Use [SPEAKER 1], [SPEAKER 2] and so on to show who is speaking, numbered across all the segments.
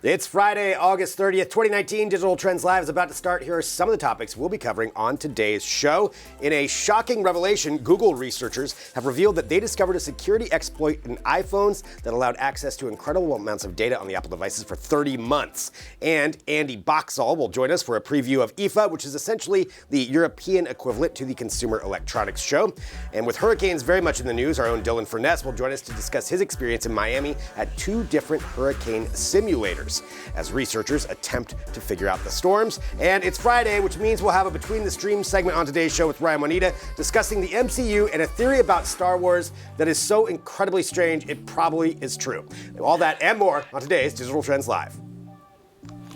[SPEAKER 1] It's Friday, August 30th, 2019. Digital Trends Live is about to start. Here are some of the topics we'll be covering on today's show. In a shocking revelation, Google researchers have revealed that they discovered a security exploit in iPhones that allowed access to incredible amounts of data on the Apple devices for 30 months. And Andy Boxall will join us for a preview of IFA, which is essentially the European equivalent to the Consumer Electronics Show. And with hurricanes very much in the news, our own Dylan Furness will join us to discuss his experience in Miami at 2 different hurricane simulators as researchers attempt to figure out the storms. And it's Friday, which means we'll have a Between the Streams segment on today's show with Ryan Juanita discussing the MCU and a theory about Star Wars that is so incredibly strange it probably is true. All that and more on today's Digital Trends Live.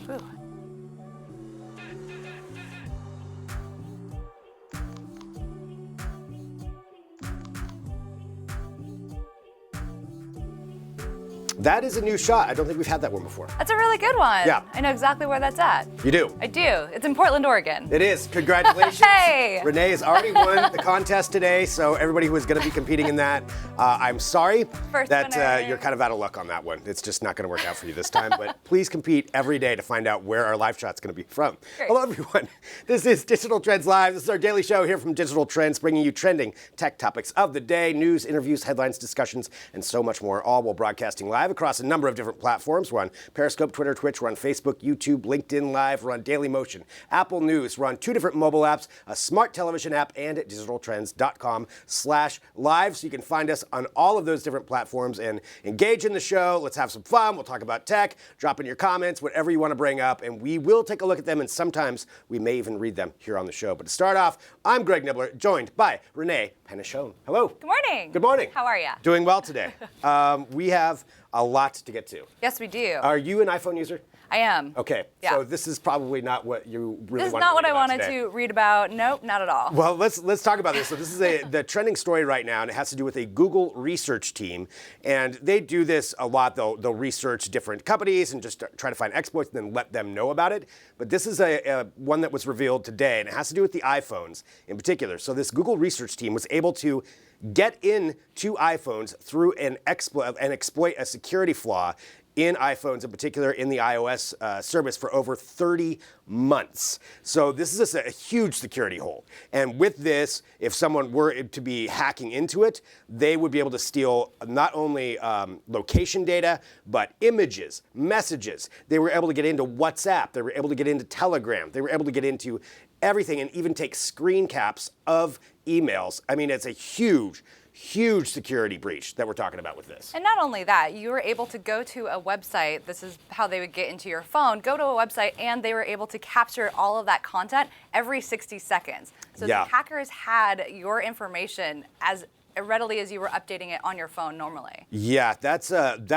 [SPEAKER 2] Ooh.
[SPEAKER 1] That is a new shot. I don't think we've had that one before.
[SPEAKER 2] That's a really good one.
[SPEAKER 1] Yeah.
[SPEAKER 2] I know exactly where that's at.
[SPEAKER 1] You do?
[SPEAKER 2] I do. It's in Portland, Oregon.
[SPEAKER 1] It is. Congratulations.
[SPEAKER 2] Hey!
[SPEAKER 1] Renee has already won the contest today, so everybody who is going to be competing in that, I'm sorry
[SPEAKER 2] First
[SPEAKER 1] that
[SPEAKER 2] winner.
[SPEAKER 1] you're kind of out of luck on that one. It's just not going to work out for you this time, but please compete every day to find out where our live shot's going to be from.
[SPEAKER 2] Great.
[SPEAKER 1] Hello, everyone. This is Digital Trends Live. This is our daily show here from Digital Trends, bringing you trending tech topics of the day, news, interviews, headlines, discussions, and so much more, all while broadcasting live across a number of different platforms. We're on Periscope, Twitter, Twitch. We're on Facebook, YouTube, LinkedIn Live. We're on Dailymotion, Apple News. We're on 2 different mobile apps, a smart television app, and at digitaltrends.com/live. So you can find us on all of those different platforms and engage in the show. Let's have some fun. We'll talk about tech, drop in your comments, whatever you want to bring up, and we will take a look at them, and sometimes we may even read them here on the show. But to start off, I'm Greg Nibbler, joined by Renee Penachon. Hello.
[SPEAKER 2] Good morning.
[SPEAKER 1] Good morning.
[SPEAKER 2] How are you?
[SPEAKER 1] Doing well today. We have a lot to get to.
[SPEAKER 2] Yes, we do.
[SPEAKER 1] Are you an iPhone user?
[SPEAKER 2] I am.
[SPEAKER 1] Okay,
[SPEAKER 2] Yeah.
[SPEAKER 1] so this is probably not what you really
[SPEAKER 2] This is
[SPEAKER 1] wanted
[SPEAKER 2] not
[SPEAKER 1] to
[SPEAKER 2] what
[SPEAKER 1] read
[SPEAKER 2] I
[SPEAKER 1] about
[SPEAKER 2] wanted
[SPEAKER 1] today.
[SPEAKER 2] to read about. Nope, not at all.
[SPEAKER 1] Well, let's talk about this. So this is the trending story right now, and it has to do with a Google research team. And they do this a lot. They'll research different companies and just try to find exploits and then let them know about it. But this is a one that was revealed today, and it has to do with the iPhones in particular. So this Google research team was able to get into iPhones through an exploit a security flaw in iPhones, in particular in the iOS service, for over 30 months. So this is just a huge security hole. And with this, if someone were to be hacking into it, they would be able to steal not only location data, but images, messages. They were able to get into WhatsApp. They were able to get into Telegram. They were able to get into everything and even take screen caps of emails. I mean, it's a huge security breach that we're talking about with this.
[SPEAKER 2] And not only that, you were able to go to a website. This is how they would get into your phone. Go to a website, and they were able to capture all of that content every 60 seconds. So
[SPEAKER 1] Yeah.
[SPEAKER 2] the hackers had your information as readily as you were updating it on your phone normally.
[SPEAKER 1] Yeah, that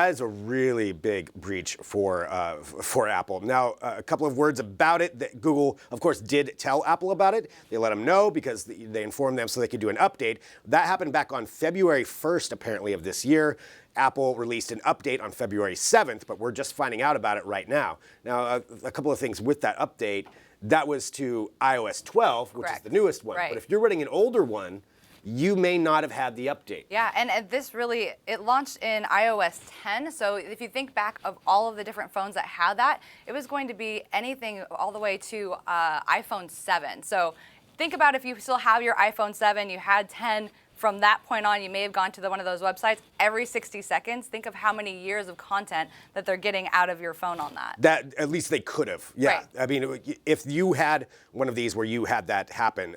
[SPEAKER 1] is a really big breach for Apple. Now, a couple of words about it. That Google, of course, did tell Apple about it. They let them know because they informed them so they could do an update. That happened back on February 1st, apparently, of this year. Apple released an update on February 7th, but we're just finding out about it right now. Now, a couple of things with that update. That was to iOS 12, which is the newest one.
[SPEAKER 2] Right.
[SPEAKER 1] But if you're running an older one, you may not have had the update.
[SPEAKER 2] Yeah, and this really, it launched in iOS 10. So if you think back of all of the different phones that had that, it was going to be anything all the way to iPhone 7. So think about if you still have your iPhone 7, you had 10. From that point on, you may have gone to one of those websites every 60 seconds. Think of how many years of content that they're getting out of your phone on that.
[SPEAKER 1] That at least they could have. Yeah.
[SPEAKER 2] Right.
[SPEAKER 1] I mean, if you had one of these where you had that happen,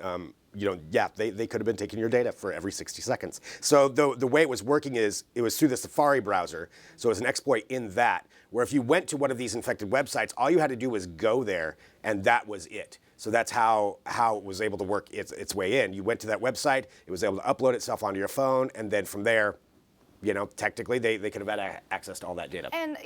[SPEAKER 1] they could have been taking your data for every 60 seconds. So the way it was working is it was through the Safari browser. So it was an exploit in that, where if you went to one of these infected websites, all you had to do was go there, and that was it. So that's how it was able to work its way in. You went to that website, it was able to upload itself onto your phone, and then from there, technically they could have had access to all that data.
[SPEAKER 2] And,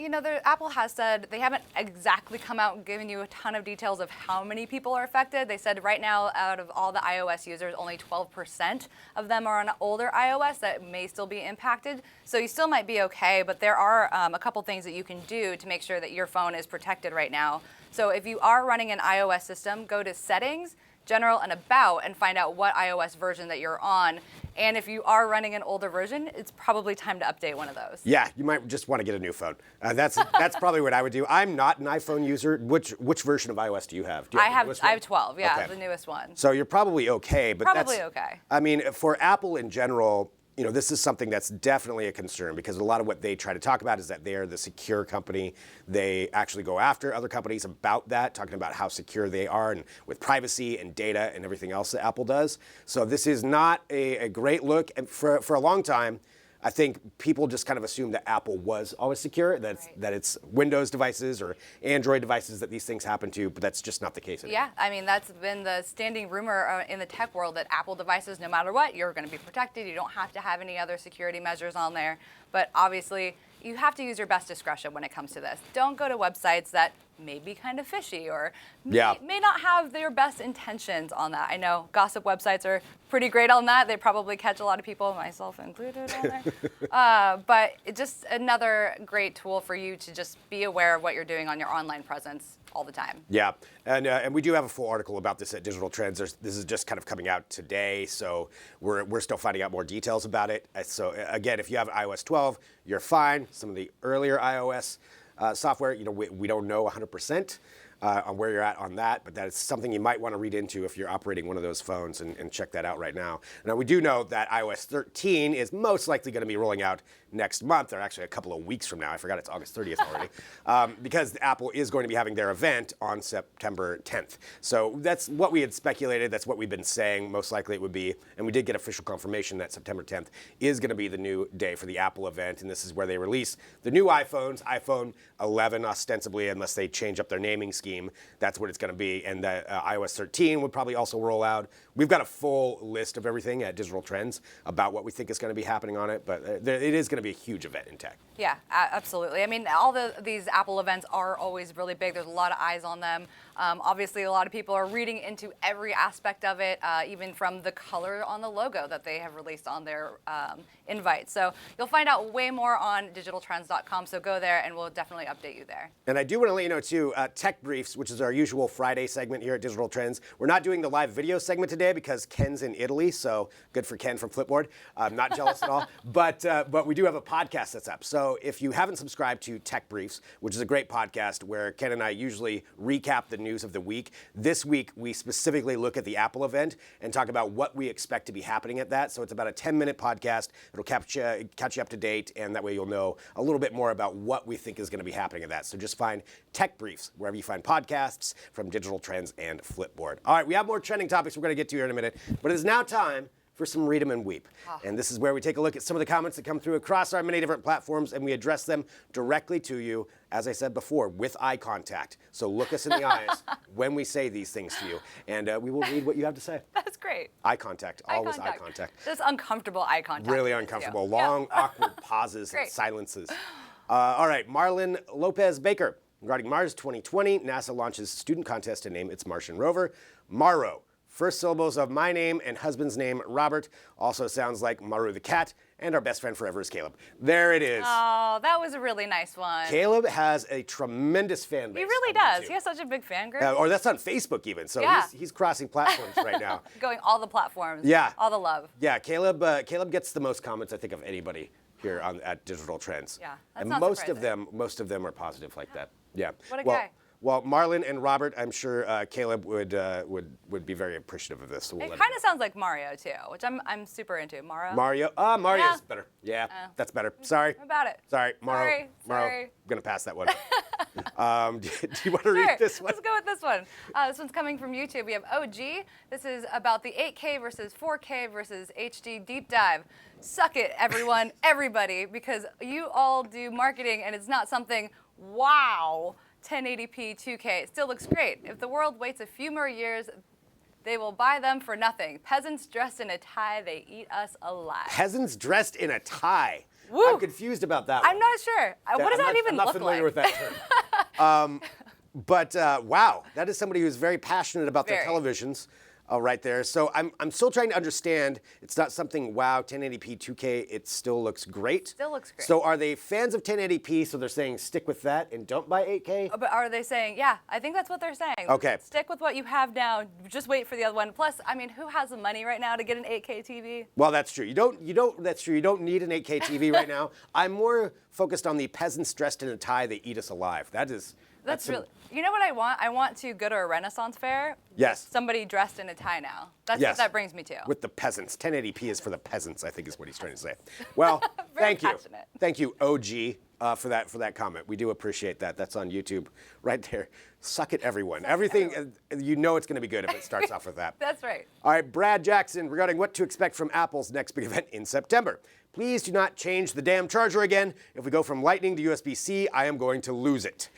[SPEAKER 2] Apple has said they haven't exactly come out and given you a ton of details of how many people are affected. They said right now, out of all the iOS users, only 12% of them are on older iOS that may still be impacted. So you still might be okay, but there are a couple things that you can do to make sure that your phone is protected right now. So if you are running an iOS system, go to Settings, general and about and find out what iOS version that you're on. And if you are running an older version, it's probably time to update one of those.
[SPEAKER 1] Yeah, you might just want to get a new phone. That's probably what I would do. I'm not an iPhone user. Which version of iOS do you have? Do you
[SPEAKER 2] I
[SPEAKER 1] the newest one?
[SPEAKER 2] have 12, yeah,
[SPEAKER 1] Okay.
[SPEAKER 2] the newest one.
[SPEAKER 1] So you're probably okay, but
[SPEAKER 2] Probably
[SPEAKER 1] that's
[SPEAKER 2] okay.
[SPEAKER 1] I mean, for Apple in general, this is something that's definitely a concern because a lot of what they try to talk about is that they are the secure company. They actually go after other companies about that, talking about how secure they are and with privacy and data and everything else that Apple does. So this is not a great look. And for a long time, I think people just kind of assumed that Apple was always secure, that it's Windows devices or Android devices that these things happen to, but that's just not the case anymore.
[SPEAKER 2] Yeah, I mean, that's been the standing rumor in the tech world that Apple devices, no matter what, you're going to be protected. You don't have to have any other security measures on there. But obviously, you have to use your best discretion when it comes to this. Don't go to websites that may be kind of fishy or may not have their best intentions on that. I know gossip websites are pretty great on that. They probably catch a lot of people, myself included, on there. But it's just another great tool for you to just be aware of what you're doing on your online presence all the time.
[SPEAKER 1] Yeah, and we do have a full article about this at Digital Trends. This is just kind of coming out today, so we're still finding out more details about it. So again, if you have iOS 12, you're fine. Some of the earlier iOS software, we don't know 100% on where you're at on that, but that's something you might want to read into if you're operating one of those phones and check that out right now. Now, we do know that iOS 13 is most likely going to be rolling out next month, or actually a couple of weeks from now. I forgot it's August 30th already, because Apple is going to be having their event on September 10th. So that's what we had speculated. That's what we've been saying most likely it would be. And we did get official confirmation that September 10th is going to be the new day for the Apple event. And this is where they release the new iPhones, iPhone 11 ostensibly, unless they change up their naming scheme. That's what it's going to be. And iOS 13 would probably also roll out. We've got a full list of everything at Digital Trends about what we think is going to be happening on it. But it is going to be a huge event in tech.
[SPEAKER 2] Yeah, absolutely. I mean, all these Apple events are always really big. There's a lot of eyes on them. Obviously, a lot of people are reading into every aspect of it, even from the color on the logo that they have released on their invite. So you'll find out way more on digitaltrends.com. So go there, and we'll definitely update you there.
[SPEAKER 1] And I do want to let you know, too, Tech Briefs, which is our usual Friday segment here at Digital Trends. We're not doing the live video segment today because Ken's in Italy, so good for Ken from Flipboard. I'm not jealous at all. But we do have a podcast that's up. So if you haven't subscribed to Tech Briefs, which is a great podcast where Ken and I usually recap the news of the week, this week we specifically look at the Apple event and talk about what we expect to be happening at that. So it's about a 10-minute podcast. It'll catch you up to date, and that way you'll know a little bit more about what we think is going to be happening at that. So just find Tech Briefs wherever you find podcasts from Digital Trends and Flipboard. All right, we have more trending topics we're going to get to here in a minute, but it is now time for some Read 'em and Weep. And this is where we take a look at some of the comments that come through across our many different platforms, and we address them directly to you, as I said before, with eye contact. So look us in the eyes when we say these things to you, and we will read what you have to say.
[SPEAKER 2] That's great.
[SPEAKER 1] Eye contact, always eye contact.
[SPEAKER 2] Just uncomfortable eye contact.
[SPEAKER 1] Really uncomfortable. Long, awkward pauses and silences. All right, Marlon Lopez Baker. Regarding Mars 2020, NASA launches student contest to name its Martian rover. Maro. First syllables of my name and husband's name, Robert, also sounds like Maru the cat, and our best friend forever is Caleb. There it is.
[SPEAKER 2] Oh, that was a really nice one.
[SPEAKER 1] Caleb has a tremendous fan base.
[SPEAKER 2] He really does. He has such a big fan group.
[SPEAKER 1] Or that's on Facebook even, so he's crossing platforms right now.
[SPEAKER 2] Going all the platforms.
[SPEAKER 1] Yeah.
[SPEAKER 2] All the love.
[SPEAKER 1] Yeah, Caleb gets the most comments, I think, of anybody here at Digital Trends.
[SPEAKER 2] Yeah, that's
[SPEAKER 1] and
[SPEAKER 2] not
[SPEAKER 1] most of them are positive like that. Yeah.
[SPEAKER 2] What a guy.
[SPEAKER 1] Well, Marlon and Robert, I'm sure Caleb would be very appreciative of this. So
[SPEAKER 2] it kind of sounds like Mario too, which I'm super into.
[SPEAKER 1] Mario's better. Yeah, that's better. Sorry.
[SPEAKER 2] About it.
[SPEAKER 1] Sorry, Mario. I'm gonna pass that one. Do you want to read this one?
[SPEAKER 2] Let's go with this one. This one's coming from YouTube. We have OG. This is about the 8K versus 4K versus HD deep dive. Suck it, everyone, everybody, because you all do marketing and it's not something, wow, 1080p 2K. It still looks great. If the world waits a few more years, they will buy them for nothing. Peasants dressed in a tie, they eat us alive.
[SPEAKER 1] Peasants dressed in a tie.
[SPEAKER 2] Woo.
[SPEAKER 1] I'm confused about that one.
[SPEAKER 2] I'm not sure. What does that even look like?
[SPEAKER 1] I'm not familiar with that term. But wow, that is somebody who's very passionate about their televisions. right there. So I'm still trying to understand. It's not something, wow, 1080p 2K, it still looks great.
[SPEAKER 2] Still looks great.
[SPEAKER 1] So are they fans of 1080p, so they're saying stick with that and don't buy 8K?
[SPEAKER 2] But are they saying, yeah, I think that's what they're saying.
[SPEAKER 1] Okay.
[SPEAKER 2] Stick with what you have now. Just wait for the other one. Plus, I mean, who has the money right now to get an 8K TV?
[SPEAKER 1] Well, that's true. That's true. You don't need an 8K TV right now. I'm more focused on the peasants dressed in a tie that eat us alive. That's
[SPEAKER 2] really. You know what I want? I want to go to a Renaissance fair.
[SPEAKER 1] Yes.
[SPEAKER 2] Somebody dressed in a tie now. That's
[SPEAKER 1] Yes.
[SPEAKER 2] what that brings me to.
[SPEAKER 1] With the peasants. 1080p is for the peasants, I think is what he's trying to say. Well, thank you.
[SPEAKER 2] passionate.
[SPEAKER 1] Thank you, OG, for that comment. We do appreciate that. That's on YouTube right there. Suck it, everyone. Everything, you know it's going to be good if it starts off with that.
[SPEAKER 2] That's right.
[SPEAKER 1] All right, Brad Jackson, regarding what to expect from Apple's next big event in September. Please do not change the damn charger again. If we go from Lightning to USB-C, I am going to lose it.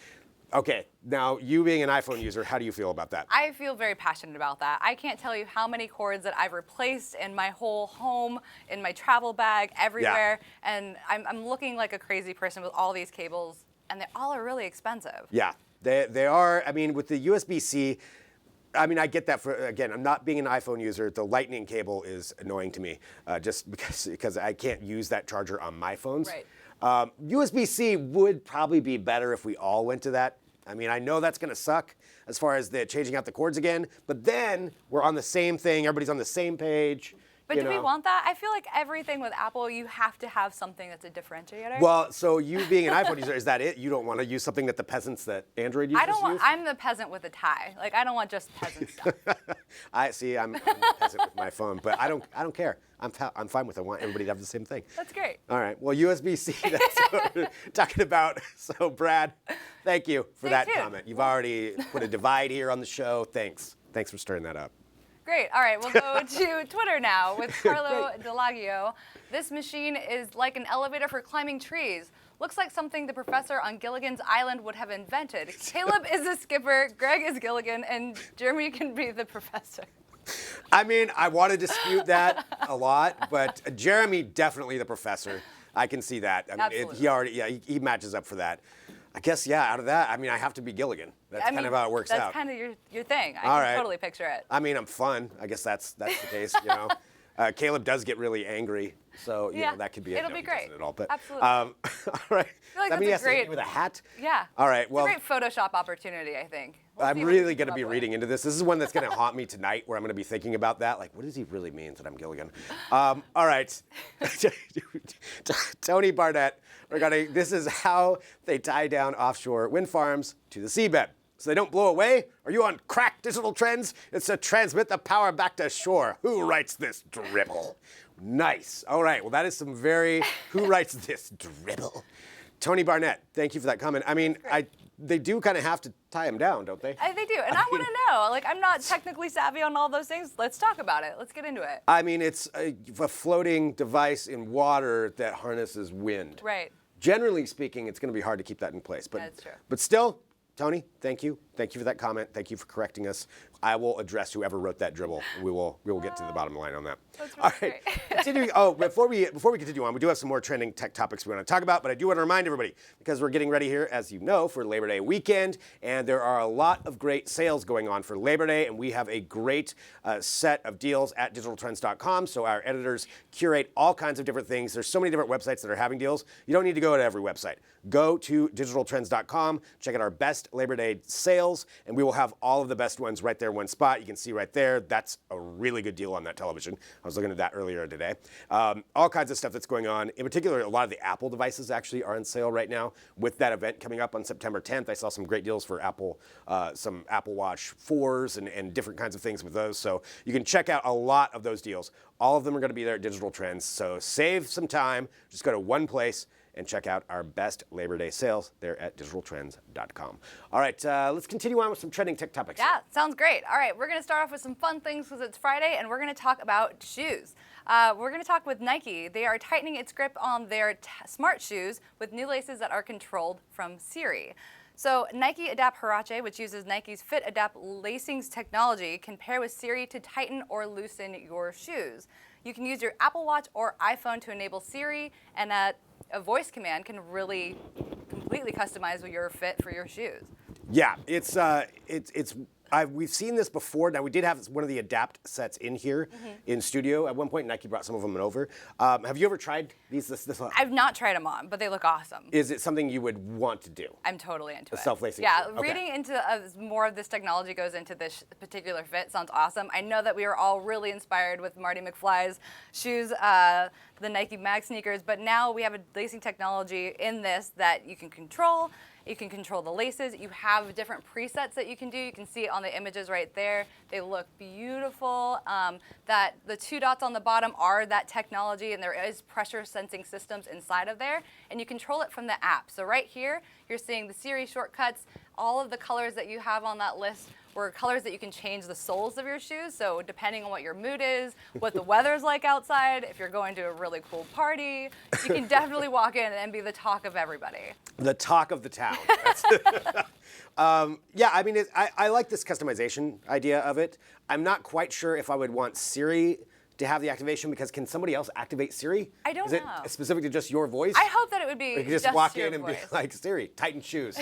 [SPEAKER 1] Okay, now you being an iPhone user, how do you feel about that?
[SPEAKER 2] I feel very passionate about that. I can't tell you how many cords that I've replaced in my whole home, in my travel bag, everywhere. Yeah. And I'm looking like a crazy person with all these cables, and they all are really expensive.
[SPEAKER 1] Yeah, they are. I mean, with the USB-C, I mean, I get that. Again, I'm not being an iPhone user. The Lightning cable is annoying to me, just because I can't use that charger on my phones.
[SPEAKER 2] Right.
[SPEAKER 1] USB-C would probably be better if we all went to that. I mean, I know that's going to suck as far as the changing out the cords again, but then we're on the same thing. Everybody's on the same page.
[SPEAKER 2] But do we want that? I feel like everything with Apple, you have to have something that's a differentiator.
[SPEAKER 1] Well, so you being an iPhone user, is that it? You don't want to use something that the peasants that Android users use?
[SPEAKER 2] I'm the peasant with a tie. Like, I don't want just peasant stuff.
[SPEAKER 1] I'm the peasant with my phone, but I don't care. I'm fine with it. I want everybody to have the same thing.
[SPEAKER 2] That's great.
[SPEAKER 1] All right. Well, USB-C, that's what we're talking about. So, Brad, thank you for that comment. You've already put a divide here on the show. Thanks. Thanks for stirring that up.
[SPEAKER 2] Great. All right, we'll go to Twitter now with Carlo Delagio. This machine is like an elevator for climbing trees. Looks like something the professor on Gilligan's Island would have invented. Caleb is the skipper, Greg is Gilligan, and Jeremy can be the professor.
[SPEAKER 1] I mean, I want to dispute that a lot, but Jeremy definitely the professor. I can see that. I mean, he matches up for that. I guess, out of that, I mean, I have to be Gilligan. That's kind of how it works out.
[SPEAKER 2] That's kind of your thing. I
[SPEAKER 1] All
[SPEAKER 2] can
[SPEAKER 1] right.
[SPEAKER 2] totally picture it.
[SPEAKER 1] I mean, I'm fun. I guess that's the case, you know. Caleb does get really angry, so you know that could be it.
[SPEAKER 2] It'll be great.
[SPEAKER 1] At all, but,
[SPEAKER 2] absolutely.
[SPEAKER 1] All right.
[SPEAKER 2] I feel like
[SPEAKER 1] I mean,
[SPEAKER 2] that's a great
[SPEAKER 1] with a hat.
[SPEAKER 2] Yeah.
[SPEAKER 1] All right. Well,
[SPEAKER 2] it's a great Photoshop opportunity, I think.
[SPEAKER 1] I'm really going to be reading into this. This is one that's going to haunt me tonight, where I'm going to be thinking about that. Like, what does he really mean that I'm Gilligan? All right. Tony Barnett regarding this is how they tie down offshore wind farms to the seabed. So they don't blow away? Are you on crack digital trends? It's to transmit the power back to shore. Who writes this dribble? Nice. All right. Well, that is some very, who writes this dribble? Tony Barnett, thank you for that comment. I mean, they do kind of have to tie them down, don't they?
[SPEAKER 2] They do. And I want to know. Like, I'm not technically savvy on all those things. Let's talk about it. Let's get into it.
[SPEAKER 1] I mean, it's a floating device in water that harnesses wind.
[SPEAKER 2] Right.
[SPEAKER 1] Generally speaking, it's going to be hard to keep that in place. But,
[SPEAKER 2] that's true.
[SPEAKER 1] But still, Tony, thank you. Thank you for that comment. Thank you for correcting us. I will address whoever wrote that dribble. We will get to the bottom line on that.
[SPEAKER 2] That's really
[SPEAKER 1] All right.
[SPEAKER 2] great.
[SPEAKER 1] Continuing. Oh, before we continue on, we do have some more trending tech topics we want to talk about, but I do want to remind everybody, because we're getting ready here, as you know, for Labor Day weekend, and there are a lot of great sales going on for Labor Day, and we have a great set of deals at digitaltrends.com. So our editors curate all kinds of different things. There's so many different websites that are having deals. You don't need to go to every website. Go to digitaltrends.com, check out our best Labor Day sales, and we will have all of the best ones right there in one spot. You can see right there, that's a really good deal on that television. I was looking at that earlier today. All kinds of stuff that's going on. In particular, a lot of the Apple devices actually are on sale right now with that event coming up on September 10th. I saw some great deals for Apple, some Apple Watch 4s and different kinds of things with those. So you can check out a lot of those deals. All of them are going to be there at Digital Trends. So save some time. Just go to one place and check out our best Labor Day sales there at digitaltrends.com. All right, let's continue on with some trending tech topics.
[SPEAKER 2] Yeah, sounds great. All right, we're going to start off with some fun things because it's Friday, and we're going to talk about shoes. We're going to talk with Nike. They are tightening its grip on their smart shoes with new laces that are controlled from Siri. So Nike Adapt Huarache, which uses Nike's Fit Adapt lacings technology, can pair with Siri to tighten or loosen your shoes. You can use your Apple Watch or iPhone to enable Siri, and a voice command can really completely customize your fit for your shoes.
[SPEAKER 1] Yeah, it's We've seen this before. Now, we did have one of the Adapt sets in here in studio at one point. Nike brought some of them over. Have you ever tried these?
[SPEAKER 2] I've not tried them on, but they look awesome.
[SPEAKER 1] Is it something you would want to do?
[SPEAKER 2] I'm totally into it.
[SPEAKER 1] Self-lacing
[SPEAKER 2] Yeah,
[SPEAKER 1] shoe. Okay.
[SPEAKER 2] reading into as more of this technology goes into this particular fit sounds awesome. I know that we were all really inspired with Marty McFly's shoes, the Nike Mag sneakers, but now we have a lacing technology in this that you can control. You can control the laces. You have different presets that you can do. You can see it on the images right there. They look beautiful. That the 2 dots on the bottom are that technology, and there is pressure sensing systems inside of there, and you control it from the app. So right here, you're seeing the Siri shortcuts. All of the colors that you have on that list were colors that you can change the soles of your shoes. So depending on what your mood is, what the weather's like outside, if you're going to a really cool party, you can definitely walk in and be the talk of everybody.
[SPEAKER 1] The talk of the town. Yeah, I mean, I like this customization idea of it. I'm not quite sure if I would want Siri to have the activation, because can somebody else activate Siri?
[SPEAKER 2] I don't
[SPEAKER 1] know.
[SPEAKER 2] know.
[SPEAKER 1] Is it specific to just your voice?
[SPEAKER 2] I hope that it would be
[SPEAKER 1] you can just walk
[SPEAKER 2] your
[SPEAKER 1] in and
[SPEAKER 2] voice.
[SPEAKER 1] be like, Siri, tighten shoes,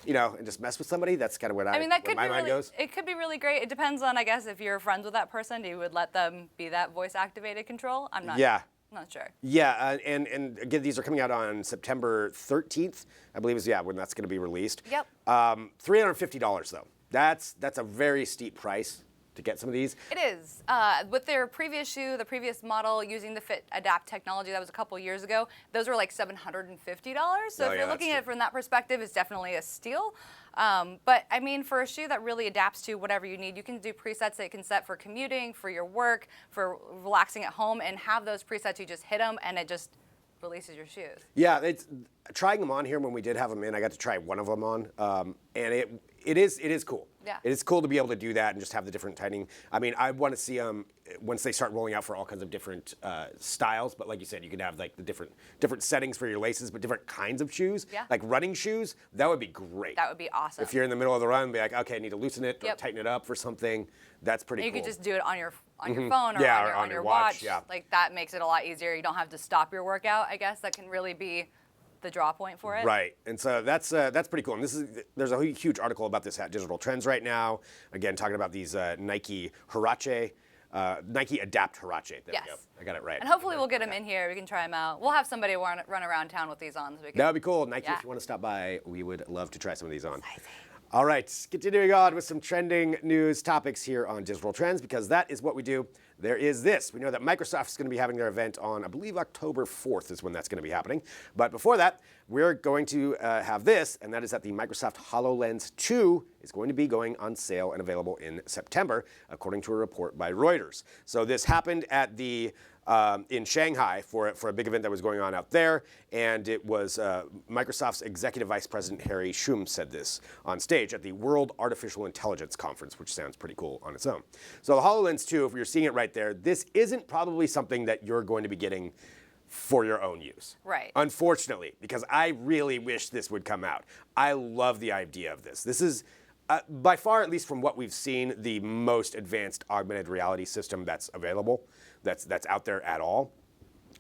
[SPEAKER 1] and just mess with somebody. That's kind of what
[SPEAKER 2] I mean, that could
[SPEAKER 1] my
[SPEAKER 2] be
[SPEAKER 1] mind
[SPEAKER 2] really,
[SPEAKER 1] goes.
[SPEAKER 2] it could be really great. It depends on, I guess, if you're friends with that person, you would let them be that voice activated control. I'm not.
[SPEAKER 1] Yeah.
[SPEAKER 2] Not sure.
[SPEAKER 1] Yeah, and again, these are coming out on September 13th, I believe is when that's going to be released.
[SPEAKER 2] Yep.
[SPEAKER 1] $350 though. That's a very steep price to get some of these.
[SPEAKER 2] It is. With their previous shoe, the previous model using the Fit Adapt technology, that was a couple years ago, those were like $750. So if you're looking at it from that perspective, it's definitely a steal. But I mean, for a shoe that really adapts to whatever you need, you can do presets that you can set for commuting, for your work, for relaxing at home, and have those presets, you just hit them and it just releases your shoes.
[SPEAKER 1] Yeah, it's trying them on here when we did have them in. I got to try one of them on, and it is cool.
[SPEAKER 2] Yeah.
[SPEAKER 1] It is cool to be able to do that and just have the different tightening. I mean, I want to see them once they start rolling out for all kinds of different styles. But like you said, you could have like the different settings for your laces, but different kinds of shoes.
[SPEAKER 2] Yeah.
[SPEAKER 1] Like running shoes, that would be great.
[SPEAKER 2] That would be awesome.
[SPEAKER 1] If you're in the middle of the run, be like, okay, I need to loosen it or tighten it up for something. That's pretty cool.
[SPEAKER 2] You could just do it on your phone or on your watch.
[SPEAKER 1] Yeah.
[SPEAKER 2] Like that makes it a lot easier. You don't have to stop your workout. I guess that can really be the draw point for it.
[SPEAKER 1] Right, and so that's pretty cool. And there's a huge article about this at Digital Trends right now. Again, talking about these Nike Huarache, Nike Adapt Huarache. There we go. I got it right.
[SPEAKER 2] And hopefully we'll get them in here. We can try them out. We'll have somebody run around town with these on. So we can,
[SPEAKER 1] that would be cool. Nike, if you want to stop by, we would love to try some of these on. All right, continuing on with some trending news topics here on Digital Trends, because that is what we do. There is this. We know that Microsoft is going to be having their event on, I believe, October 4th is when that's going to be happening. But before that, we're going to have this, and that is that the Microsoft HoloLens 2 is going to be going on sale and available in September, according to a report by Reuters. So this happened at the in Shanghai for a big event that was going on out there, and it was Microsoft's Executive Vice President Harry Shum said this on stage at the World Artificial Intelligence Conference, which sounds pretty cool on its own. So the HoloLens 2, if you're seeing it right there, this isn't probably something that you're going to be getting for your own use.
[SPEAKER 2] Right.
[SPEAKER 1] Unfortunately, because I really wish this would come out. I love the idea of this. This is by far, at least from what we've seen, the most advanced augmented reality system that's available, that's out there at all.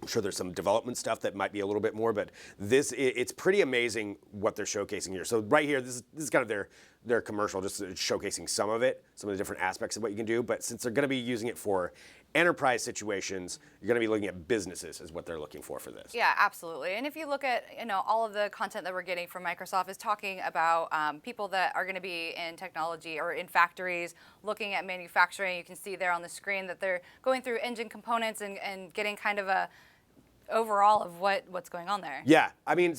[SPEAKER 1] I'm sure there's some development stuff that might be a little bit more, but it's pretty amazing what they're showcasing here. So right here, this is kind of their commercial, just showcasing some of it, some of the different aspects of what you can do. But since they're going to be using it for enterprise situations, you're going to be looking at businesses is what they're looking for this.
[SPEAKER 2] Yeah, absolutely. And if you look at all of the content that we're getting from Microsoft is talking about people that are going to be in technology or in factories looking at manufacturing. You can see there on the screen that they're going through engine components and getting kind of a overall of what's going on there.
[SPEAKER 1] Yeah, I mean,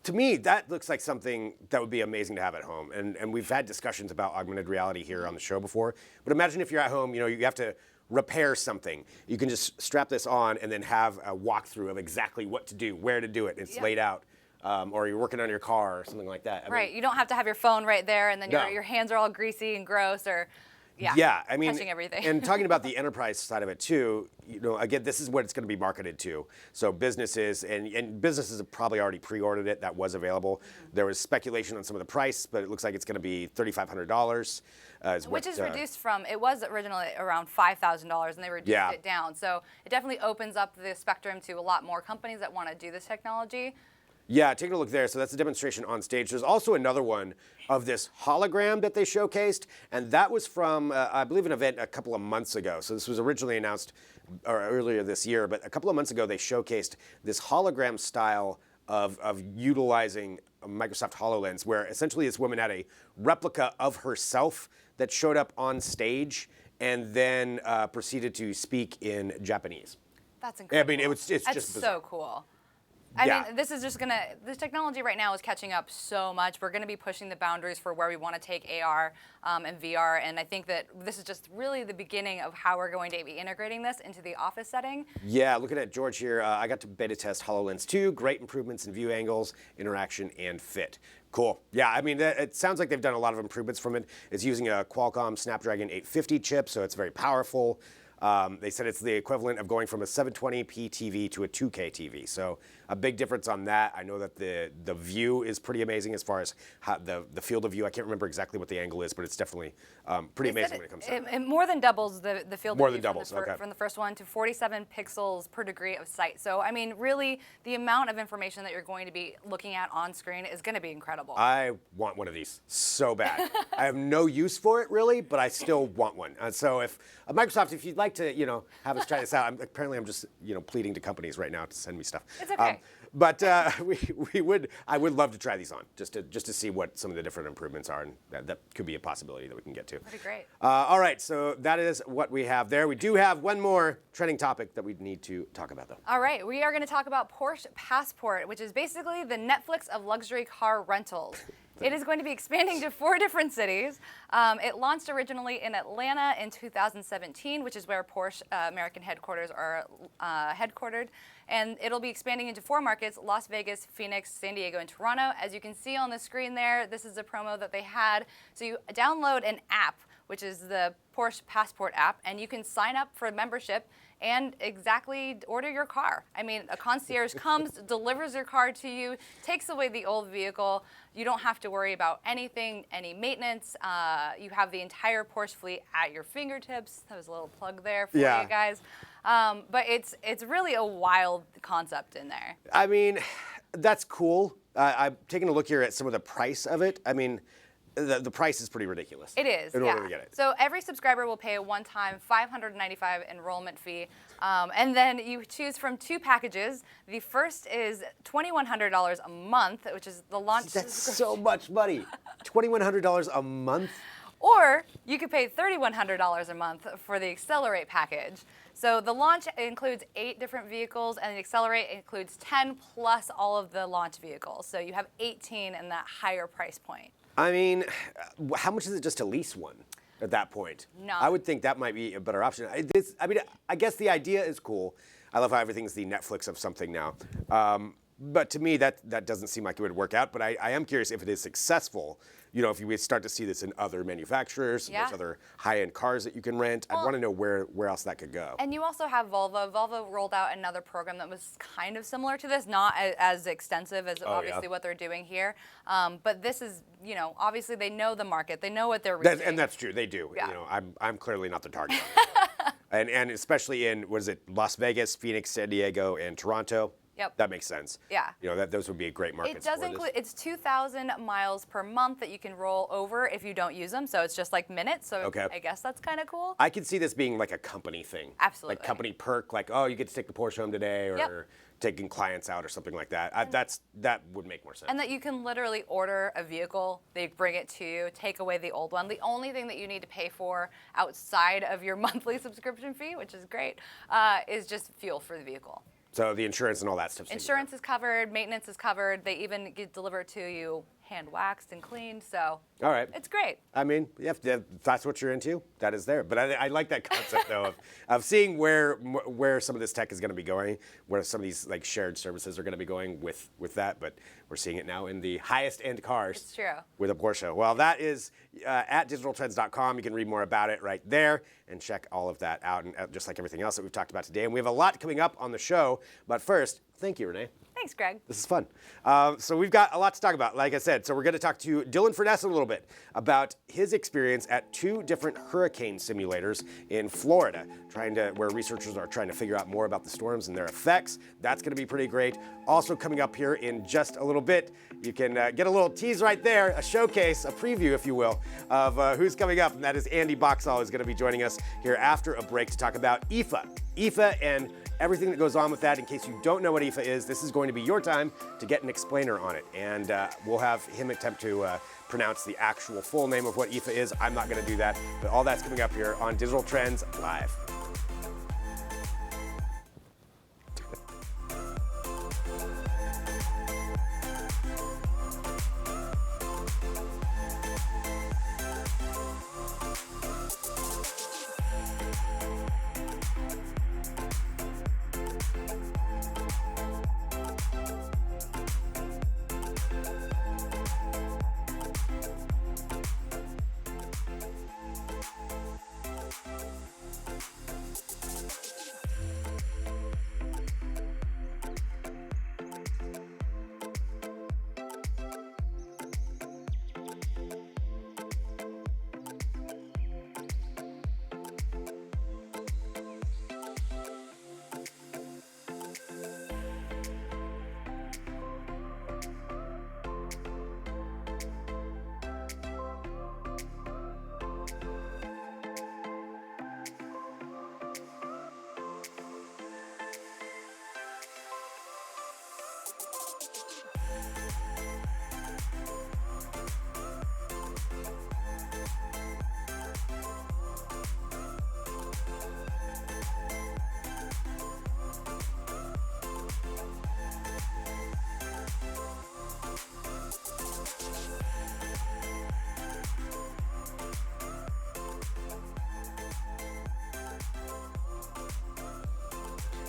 [SPEAKER 1] to me, that looks like something that would be amazing to have at home. And we've had discussions about augmented reality here on the show before. But imagine if you're at home, you have to repair something. You can just strap this on and then have a walkthrough of exactly what to do, where to do it. It's laid out. Or you're working on your car or something like that.
[SPEAKER 2] Right, you don't have to have your phone right there and then your hands are all greasy and gross or
[SPEAKER 1] I mean,
[SPEAKER 2] touching everything.
[SPEAKER 1] And talking about the enterprise side of it too, again, this is what it's going to be marketed to. So businesses and businesses have probably already pre-ordered it. That was available. There was speculation on some of the price, but it looks like it's going to be $3,500.
[SPEAKER 2] Which is reduced from, it was originally around $5,000 and they reduced it down. So it definitely opens up the spectrum to a lot more companies that want to do this technology.
[SPEAKER 1] Yeah, taking a look there. So that's a demonstration on stage. There's also another one of this hologram that they showcased, and that was from, I believe, an event a couple of months ago. So this was originally announced earlier this year, but a couple of months ago they showcased this hologram style of utilizing Microsoft HoloLens, where essentially this woman had a replica of herself that showed up on stage and then proceeded to speak in Japanese.
[SPEAKER 2] That's incredible.
[SPEAKER 1] I mean, it's
[SPEAKER 2] That's
[SPEAKER 1] just bizarre.
[SPEAKER 2] so cool. I
[SPEAKER 1] Yeah.
[SPEAKER 2] mean, this technology right now is catching up so much. We're going to be pushing the boundaries for where we want to take AR and VR, and I think that this is just really the beginning of how we're going to be integrating this into the office setting.
[SPEAKER 1] Yeah, looking at George here, I got to beta test HoloLens 2. Great improvements in view angles, interaction, and fit. Cool. Yeah, I mean, it sounds like they've done a lot of improvements from it. It's using a Qualcomm Snapdragon 850 chip, so it's very powerful. They said it's the equivalent of going from a 720p TV to a 2K TV. So a big difference on that. I know that the view is pretty amazing as far as how the field of view. I can't remember exactly what the angle is, but it's definitely pretty amazing when it comes to it.
[SPEAKER 2] It more than doubles the field
[SPEAKER 1] More
[SPEAKER 2] of
[SPEAKER 1] than
[SPEAKER 2] view
[SPEAKER 1] doubles, okay.
[SPEAKER 2] from the first one to 47 pixels per degree of sight. So, I mean, really, the amount of information that you're going to be looking at on screen is going to be incredible.
[SPEAKER 1] I want one of these so bad. I have no use for it really, but I still want one. So if Microsoft, if you'd like to, have us try this out, apparently I'm just, pleading to companies right now to send me stuff.
[SPEAKER 2] It's okay.
[SPEAKER 1] But I would love to try these on just to see what some of the different improvements are, and that could be a possibility that we can get to.
[SPEAKER 2] That'd be great.
[SPEAKER 1] All right, so that is what we have there. We do have one more trending topic that we need to talk about, though.
[SPEAKER 2] All right, we are going to talk about Porsche Passport, which is basically the Netflix of luxury car rentals. It is going to be expanding to 4 different cities. It launched originally in Atlanta in 2017, which is where Porsche American headquarters are headquartered. And it'll be expanding into 4 markets: Las Vegas, Phoenix, San Diego, and Toronto. As you can see on the screen there, this is a promo that they had. So you download an app, which is the Porsche Passport app, and you can sign up for membership and exactly order your car. I mean, a concierge comes, delivers your car to you, takes away the old vehicle. You don't have to worry about anything, any maintenance. You have the entire Porsche fleet at your fingertips. That was a little plug there for you guys. But it's really a wild concept in there.
[SPEAKER 1] I mean, that's cool. I'm taking a look here at some of the price of it. I mean, the price is pretty ridiculous.
[SPEAKER 2] It is,
[SPEAKER 1] in order to get it.
[SPEAKER 2] So every subscriber will pay a one-time $595 enrollment fee, and then you choose from 2 packages. The first is $2,100 a month, which is the launch.
[SPEAKER 1] That's so much money. $2,100 a month?
[SPEAKER 2] Or you could pay $3,100 a month for the Accelerate package. So the launch includes 8 different vehicles, and the Accelerate includes 10 plus all of the launch vehicles. So you have 18 in that higher price point.
[SPEAKER 1] I mean, how much is it just to lease one at that point?
[SPEAKER 2] No.
[SPEAKER 1] I would think that might be a better option. I guess the idea is cool. I love how everything's the Netflix of something now. But to me, that doesn't seem like it would work out. But I am curious if it is successful. If we start to see this in other manufacturers,
[SPEAKER 2] Yeah.
[SPEAKER 1] there's other high-end cars that you can rent. I'd want to know where else that could go.
[SPEAKER 2] And you also have Volvo. Volvo rolled out another program that was kind of similar to this, not as extensive as obviously what they're doing here. But this is, obviously they know the market. They know what they're reaching.
[SPEAKER 1] And that's true. They do.
[SPEAKER 2] Yeah.
[SPEAKER 1] I'm clearly not the target. and especially in, Las Vegas, Phoenix, San Diego, and Toronto.
[SPEAKER 2] Yep.
[SPEAKER 1] That makes sense.
[SPEAKER 2] Yeah.
[SPEAKER 1] Those would be great markets.
[SPEAKER 2] It does include, it's 2,000 miles per month that you can roll over if you don't use them. So it's just like minutes. So
[SPEAKER 1] Okay.
[SPEAKER 2] I guess that's kind of cool.
[SPEAKER 1] I could see this being like a company thing.
[SPEAKER 2] Absolutely.
[SPEAKER 1] Like company perk, like, oh, you get to take the Porsche home today, or
[SPEAKER 2] Yep.
[SPEAKER 1] taking clients out or something like that. That would make more sense.
[SPEAKER 2] And that you can literally order a vehicle, they bring it to you, take away the old one. The only thing that you need to pay for outside of your monthly subscription fee, which is great, is just fuel for the vehicle.
[SPEAKER 1] So the insurance and all that stuff.
[SPEAKER 2] Insurance is covered, maintenance is covered. They even get delivered to you hand waxed and cleaned. So
[SPEAKER 1] All right.
[SPEAKER 2] it's great.
[SPEAKER 1] I mean, if that's what you're into, that is there. But I like that concept though of seeing where some of this tech is going to be going, where some of these like shared services are going to be going with that. But we're seeing it now in the highest end cars.
[SPEAKER 2] It's true.
[SPEAKER 1] With a Porsche. Well, that is at digitaltrends.com. You can read more about it right there and check all of that out, and just like everything else that we've talked about today. And we have a lot coming up on the show. But first, Thank you, Renee.
[SPEAKER 2] Thanks, Greg.
[SPEAKER 1] This is fun. So we've got a lot to talk about, like I said. So we're going to talk to Dylan Furness a little bit about his experience at 2 different hurricane simulators in Florida, where researchers are trying to figure out more about the storms and their effects. That's going to be pretty great. Also coming up here in just a little bit, you can get a little tease right there, a showcase, a preview, if you will, of who's coming up, and that is Andy Boxall, who's going to be joining us here after a break to talk about IFA. IFA and everything that goes on with that. In case you don't know what IFA is, this is going to be your time to get an explainer on it. And we'll have him attempt to pronounce the actual full name of what IFA is. I'm not going to do that, but all that's coming up here on Digital Trends Live.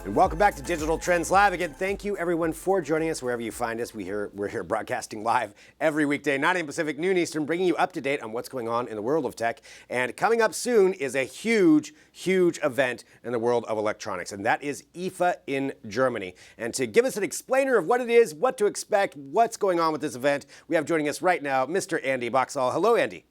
[SPEAKER 1] And welcome back to Digital Trends Live. Again, thank you everyone for joining us wherever you find us. We're here broadcasting live every weekday, 9 a.m. Pacific, noon Eastern, bringing you up to date on what's going on in the world of tech. And coming up soon is a huge, huge event in the world of electronics, and that is IFA in Germany. And to give us an explainer of what it is, what to expect, what's going on with this event, we have joining us right now Mr. Andy Boxall. Hello, Andy.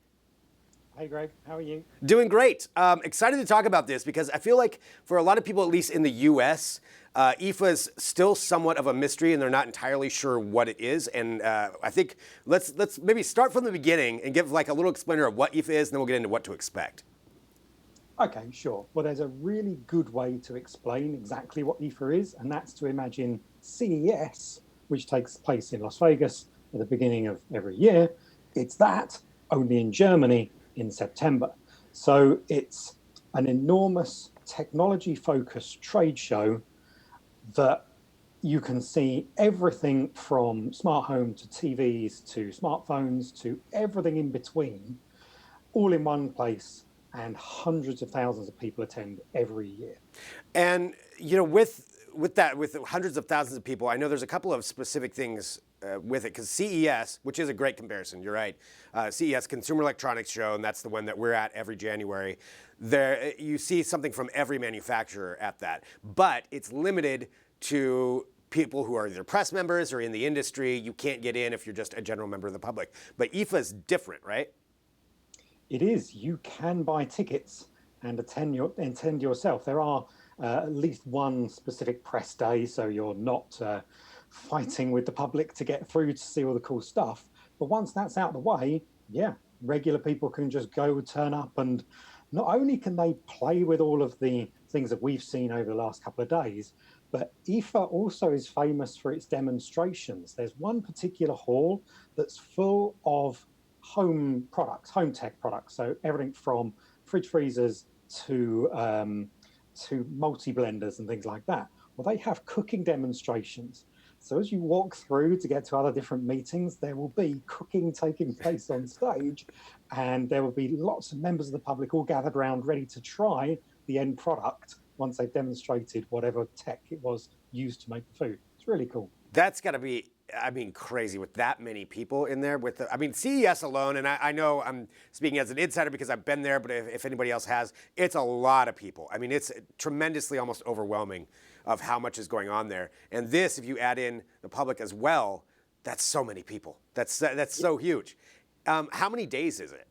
[SPEAKER 3] Hey, Greg. How are you?
[SPEAKER 1] Doing great. Excited to talk about this because I feel like for a lot of people, at least in the U.S., IFA is still somewhat of a mystery and they're not entirely sure what it is. And I think let's maybe start from the beginning and give like a little explainer of what IFA is, and then we'll get into what to expect.
[SPEAKER 3] Okay, sure. Well, there's a really good way to explain exactly what IFA is, and that's to imagine CES, which takes place in Las Vegas at the beginning of every year. It's that, only in Germany, in September. So it's an enormous technology-focused trade show that you can see everything from smart home to TVs to smartphones to everything in between, all in one place, and hundreds of thousands of people attend every year.
[SPEAKER 1] And you know, with hundreds of thousands of people, I know there's a couple of specific things with it, because CES, which is a great comparison, you're right, CES, Consumer Electronics Show, and that's the one that we're at every January. There, you see something from every manufacturer at that, but it's limited to people who are either press members or in the industry. You can't get in if you're just a general member of the public. But IFA is different, right?
[SPEAKER 3] It is. You can buy tickets and attend yourself. There are at least one specific press day, so you're not fighting with the public to get through to see all the cool stuff. But once that's out of the way, yeah, regular people can just go turn up, and not only can they play with all of the things that we've seen over the last couple of days, but IFA also is famous for its demonstrations. There's one particular hall that's full of home products, home tech products. So everything from fridge freezers to multi-blenders and things like that. Well, they have cooking demonstrations. So as you walk through to get to other different meetings, there will be cooking taking place on stage, and there will be lots of members of the public all gathered around ready to try the end product once they've demonstrated whatever tech it was used to make the food. It's really cool.
[SPEAKER 1] That's got to be, I mean, crazy with that many people in there. CES alone, and I know I'm speaking as an insider because I've been there, but if anybody else has, it's a lot of people. I mean, it's tremendously, almost overwhelming of how much is going on there. And this, if you add in the public as well, that's so many people. That's so huge. How many days is it?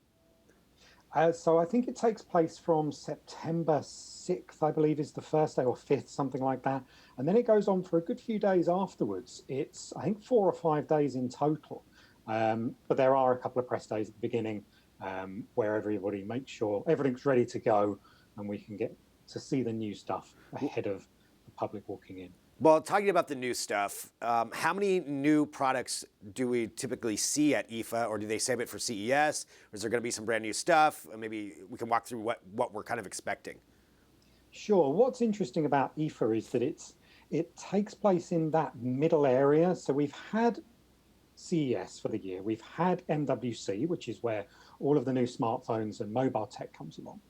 [SPEAKER 3] So I think it takes place from September 6th, I believe, is the first day, or 5th, something like that. And then it goes on for a good few days afterwards. It's, I think, 4 or 5 days in total. But there are a couple of press days at the beginning where everybody makes sure everything's ready to go and we can get to see the new stuff ahead of the public walking in.
[SPEAKER 1] Well, talking about the new stuff, how many new products do we typically see at IFA, or do they save it for CES? Or is there going to be some brand new stuff? Maybe we can walk through what we're kind of expecting.
[SPEAKER 3] Sure. What's interesting about IFA is that it takes place in that middle area. So we've had CES for the year. We've had MWC, which is where all of the new smartphones and mobile tech comes along.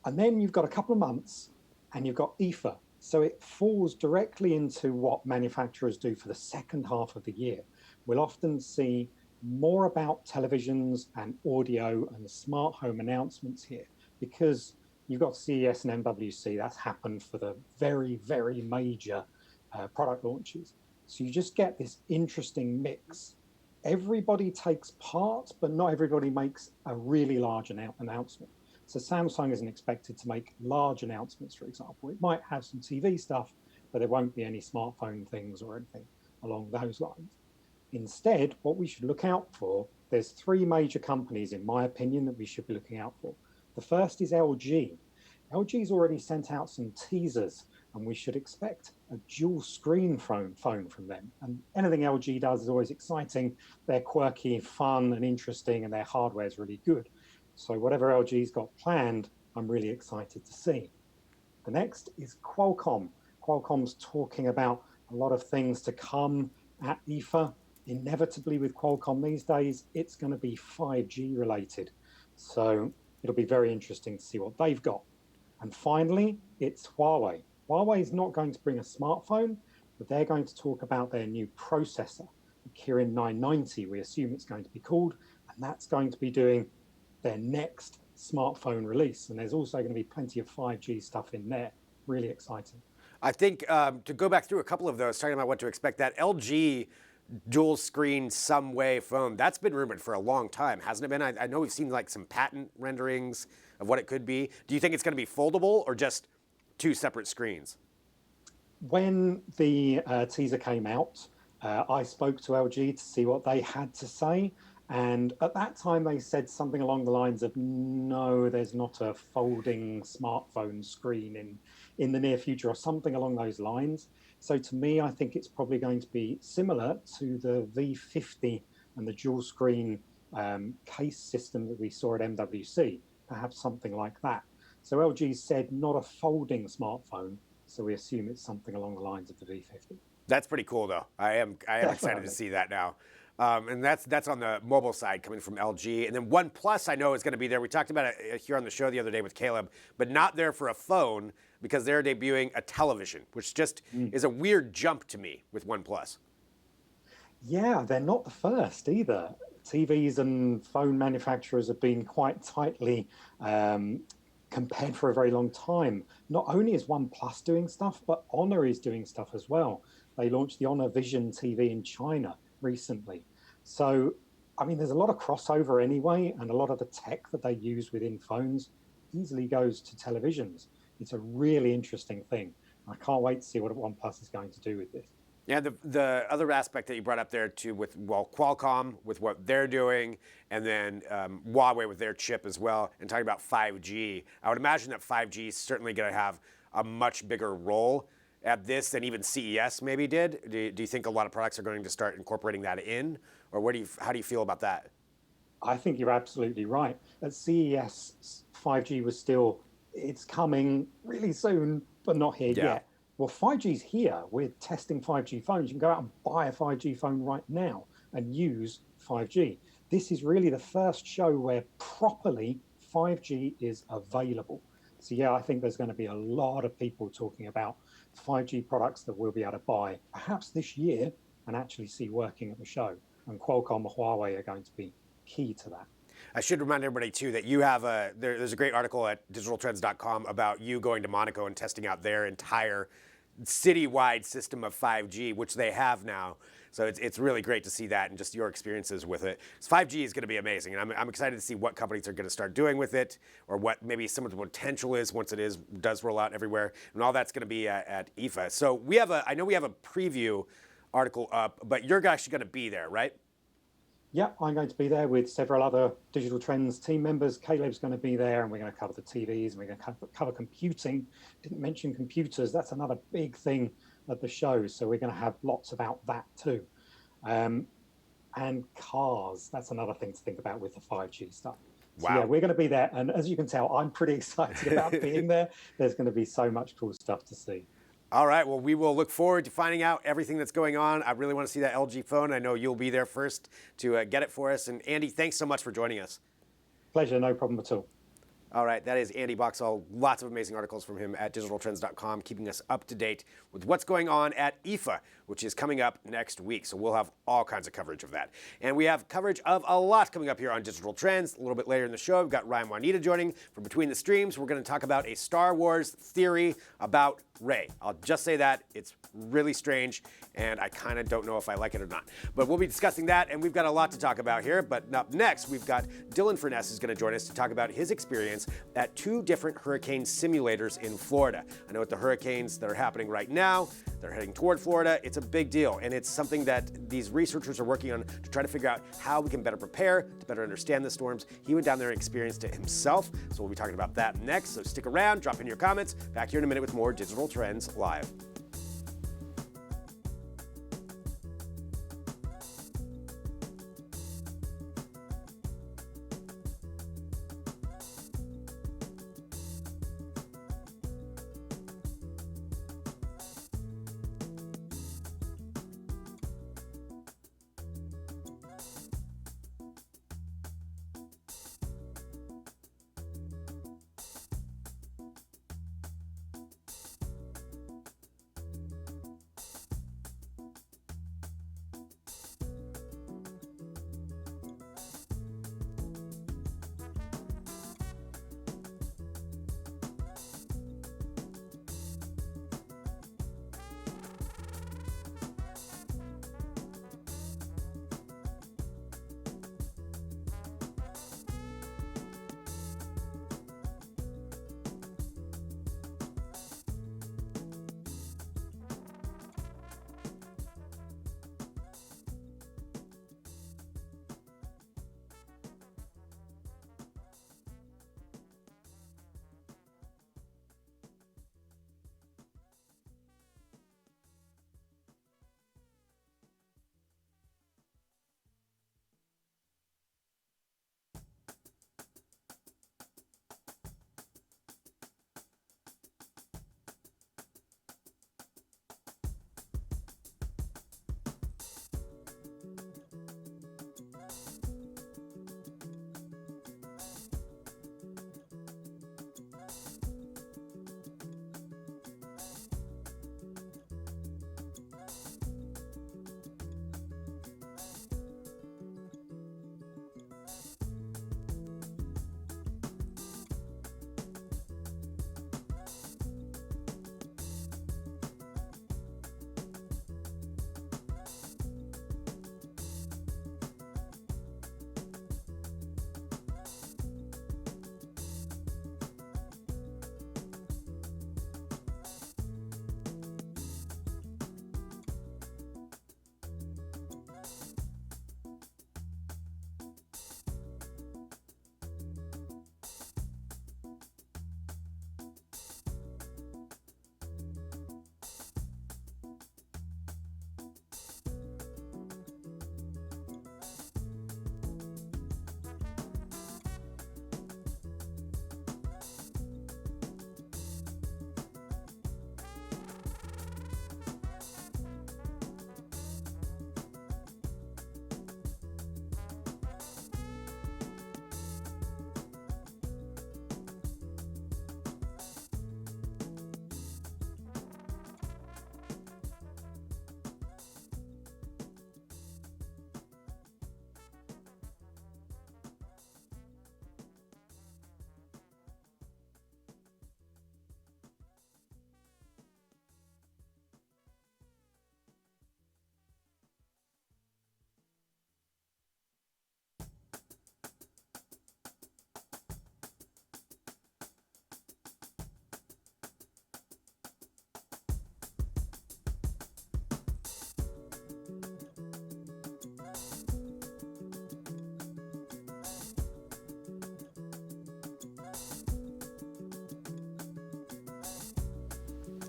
[SPEAKER 3] And then you've got a couple of months and you've got IFA. So it falls directly into what manufacturers do for the second half of the year. We'll often see more about televisions and audio and smart home announcements here because you've got CES and MWC. That's happened for the very, very major product launches. So you just get this interesting mix. Everybody takes part, but not everybody makes a really large announcement. So Samsung isn't expected to make large announcements, for example. It might have some TV stuff, but there won't be any smartphone things or anything along those lines. Instead, what we should look out for, there's 3 major companies, in my opinion, that we should be looking out for. The first is LG. LG's already sent out some teasers, and we should expect a dual screen phone from them. And anything LG does is always exciting. They're quirky, fun, and interesting, and their hardware is really good. So whatever LG's got planned, I'm really excited to see. The next is Qualcomm. Qualcomm's talking about a lot of things to come at IFA. Inevitably with Qualcomm these days, it's going to be 5G related. So it'll be very interesting to see what they've got. And finally, it's Huawei. Huawei is not going to bring a smartphone, but they're going to talk about their new processor, the Kirin 990, we assume it's going to be called, and that's going to be doing their next smartphone release. And there's also going to be plenty of 5G stuff in there. Really exciting.
[SPEAKER 1] I think to go back through a couple of those, talking about what to expect, that LG dual screen some way phone, that's been rumored for a long time, hasn't it been? I know we've seen like some patent renderings of what it could be. Do you think it's going to be foldable or just 2 separate screens?
[SPEAKER 3] When the teaser came out, I spoke to LG to see what they had to say. And at that time, they said something along the lines of, no, there's not a folding smartphone screen in the near future, or something along those lines. So to me, I think it's probably going to be similar to the V50 and the dual screen case system that we saw at MWC, perhaps something like that. So LG said not a folding smartphone, so we assume it's something along the lines of the V50.
[SPEAKER 1] That's pretty cool, though. I am excited to see that now. And that's on the mobile side coming from LG. And then OnePlus, I know, is going to be there. We talked about it here on the show the other day with Caleb, but not there for a phone because they're debuting a television, which just is a weird jump to me with OnePlus.
[SPEAKER 3] Yeah, they're not the first either. TVs and phone manufacturers have been quite tightly compared for a very long time. Not only is OnePlus doing stuff, but Honor is doing stuff as well. They launched the Honor Vision TV in China recently. So, I mean, there's a lot of crossover anyway, and a lot of the tech that they use within phones easily goes to televisions. It's a really interesting thing. I can't wait to see what OnePlus is going to do with this.
[SPEAKER 1] Yeah, the other aspect that you brought up there too, with Qualcomm with what they're doing, and then Huawei with their chip as well, and talking about 5G. I would imagine that 5G is certainly going to have a much bigger role at this than even CES maybe did. Do you think a lot of products are going to start incorporating that in, or how do you feel about that?
[SPEAKER 3] I think you're absolutely right. At CES, 5G was still, it's coming really soon, but not here yet. Well, 5G's here. We're testing 5G phones. You can go out and buy a 5G phone right now and use 5G. This is really the first show where properly 5G is available. So yeah, I think there's going to be a lot of people talking about 5G products that we'll be able to buy perhaps this year and actually see working at the show. And Qualcomm and Huawei are going to be key to that.
[SPEAKER 1] I should remind everybody too that you have there's a great article at digitaltrends.com about you going to Monaco and testing out their entire citywide system of 5G, which they have now. So it's really great to see that and just your experiences with it. 5G is going to be amazing, and I'm excited to see what companies are going to start doing with it, or what maybe some of the potential is once does roll out everywhere, and all that's going to be at IFA. So I know we have a preview article up, but you're actually going to be there, right?
[SPEAKER 3] Yeah, I'm going to be there with several other Digital Trends team members. Caleb's going to be there, and we're going to cover the TVs, and we're going to cover computing. Didn't mention computers. That's another big thing at the show. So we're going to have lots about that too. And cars, that's another thing to think about with the 5G stuff. So
[SPEAKER 1] Wow.
[SPEAKER 3] yeah, we're going to be there. And as you can tell, I'm pretty excited about being there. There's going to be so much cool stuff to see.
[SPEAKER 1] All right, well, we will look forward to finding out everything that's going on. I really want to see that LG phone. I know you'll be there first to get it for us. And Andy, thanks so much for joining us.
[SPEAKER 3] Pleasure, no problem at all.
[SPEAKER 1] All right, that is Andy Boxall. Lots of amazing articles from him at digitaltrends.com, keeping us up to date with what's going on at IFA, which is coming up next week. So we'll have all kinds of coverage of that. And we have coverage of a lot coming up here on Digital Trends. A little bit later in the show, we've got Ryan Juanita joining from Between the Streams. We're going to talk about a Star Wars theory about Rey. I'll just say that. It's really strange, and I kind of don't know if I like it or not. But we'll be discussing that, and we've got a lot to talk about here. But up next, we've got Dylan Furness is going to join us to talk about his experience at 2 different hurricane simulators in Florida. I know with the hurricanes that are happening right now, they're heading toward Florida. It's a big deal, and it's something that these researchers are working on to try to figure out how we can better prepare, to better understand the storms. He went down there and experienced it himself, so we'll be talking about that next. So stick around, drop in your comments. Back here in a minute with more Digital Trends Live.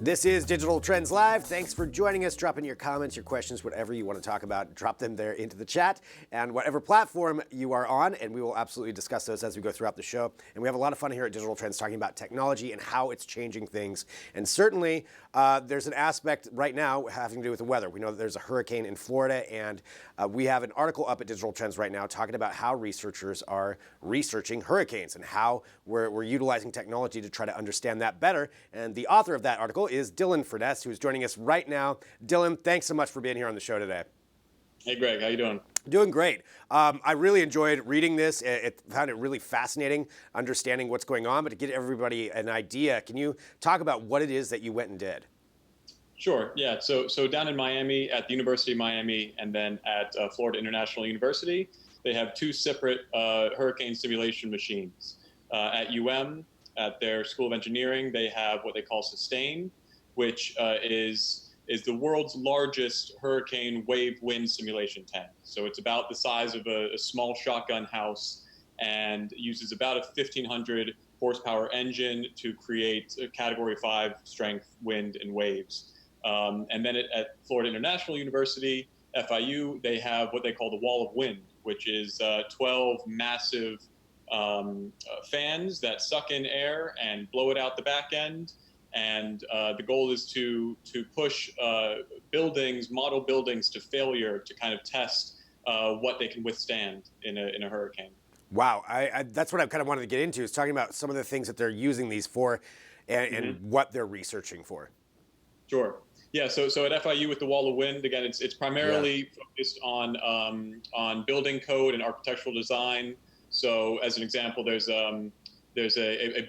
[SPEAKER 1] This is Digital Trends Live. Thanks for joining us. Drop in your comments, your questions, whatever you want to talk about. Drop them there into the chat and whatever platform you are on, and we will absolutely discuss those as we go throughout the show. And we have a lot of fun here at Digital Trends talking about technology and how it's changing things. And certainly, there's an aspect right now having to do with the weather. We know that there's a hurricane in Florida, and we have an article up at Digital Trends right now talking about how researchers are researching hurricanes and how we're utilizing technology to try to understand that better. And the author of that article is Dylan Furness, who's joining us right now. Dylan, thanks so much for being here on the show today.
[SPEAKER 4] Hey, Greg, how you doing?
[SPEAKER 1] Doing great. I really enjoyed reading this. Found it really fascinating, understanding what's going on. But to give everybody an idea, can you talk about what it is that you went and did?
[SPEAKER 4] Sure. Yeah. So down in Miami at the University of Miami, and then at Florida International University, they have two separate hurricane simulation machines. At at their School of Engineering, they have what they call Sustain, which is the world's largest hurricane wave wind simulation tank. So it's about the size of a small shotgun house and uses about a 1,500 horsepower engine to create a Category 5 strength wind and waves. And then at Florida International University, FIU, they have what they call the Wall of Wind, which is 12 massive fans that suck in air and blow it out the back end. And the goal is to push model buildings to failure to kind of test what they can withstand in a hurricane.
[SPEAKER 1] Wow, that's what I kind of wanted to get into, is talking about some of the things that they're using these for and what they're researching for.
[SPEAKER 4] Sure. Yeah, so at FIU with the Wall of Wind, again, it's primarily focused on building code and architectural design. So as an example, there's a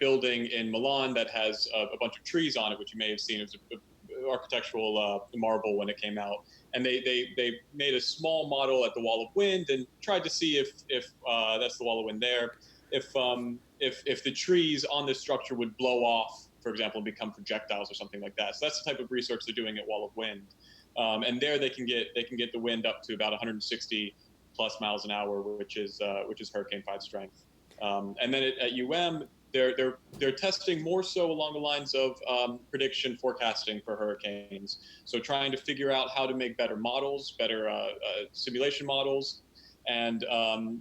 [SPEAKER 4] building in Milan that has a bunch of trees on it, which you may have seen. It was an architectural marvel when it came out. And they made a small model at the Wall of Wind and tried to see if that's the Wall of Wind there, if the trees on this structure would blow off, for example, and become projectiles or something like that. So that's the type of research they're doing at Wall of Wind. And there they can get the wind up to about 160 plus miles an hour, which is Hurricane 5 strength. And then at they're testing more so along the lines of prediction forecasting for hurricanes. So trying to figure out how to make better models, better simulation models, and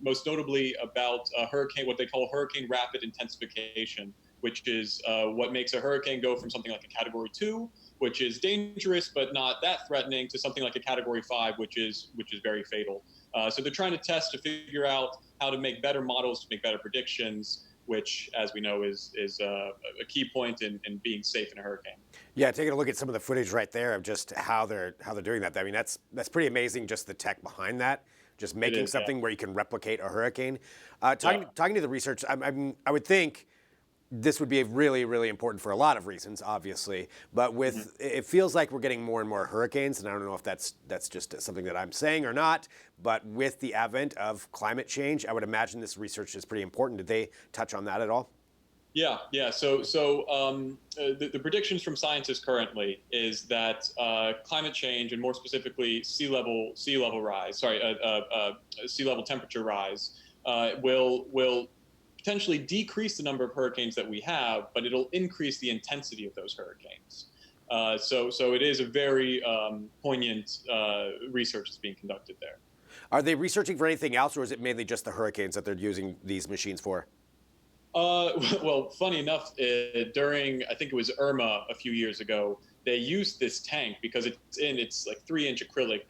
[SPEAKER 4] most notably about what they call hurricane rapid intensification, which is what makes a hurricane go from something like a Category 2, which is dangerous but not that threatening, to something like a Category 5, which is very fatal. So they're trying to test to figure out how to make better models, to make better predictions, which, as we know, is a key point in being safe in a hurricane.
[SPEAKER 1] Yeah, taking a look at some of the footage right there of just how they're doing that. I mean, that's pretty amazing. Just the tech behind that, just making something where you can replicate a hurricane. Talking to the research, I would think this would be really, really important for a lot of reasons, obviously. But it feels like we're getting more and more hurricanes, and I don't know if that's just something that I'm saying or not. But with the advent of climate change, I would imagine this research is pretty important. Did they touch on that at all?
[SPEAKER 4] Yeah. So the predictions from scientists currently is that climate change, and more specifically sea level temperature rise, will potentially decrease the number of hurricanes that we have, but it'll increase the intensity of those hurricanes. So it is a very poignant research that's being conducted there.
[SPEAKER 1] Are they researching for anything else, or is it mainly just the hurricanes that they're using these machines for?
[SPEAKER 4] Well, funny enough, during, I think it was Irma a few years ago, they used this tank because it's like 3-inch acrylic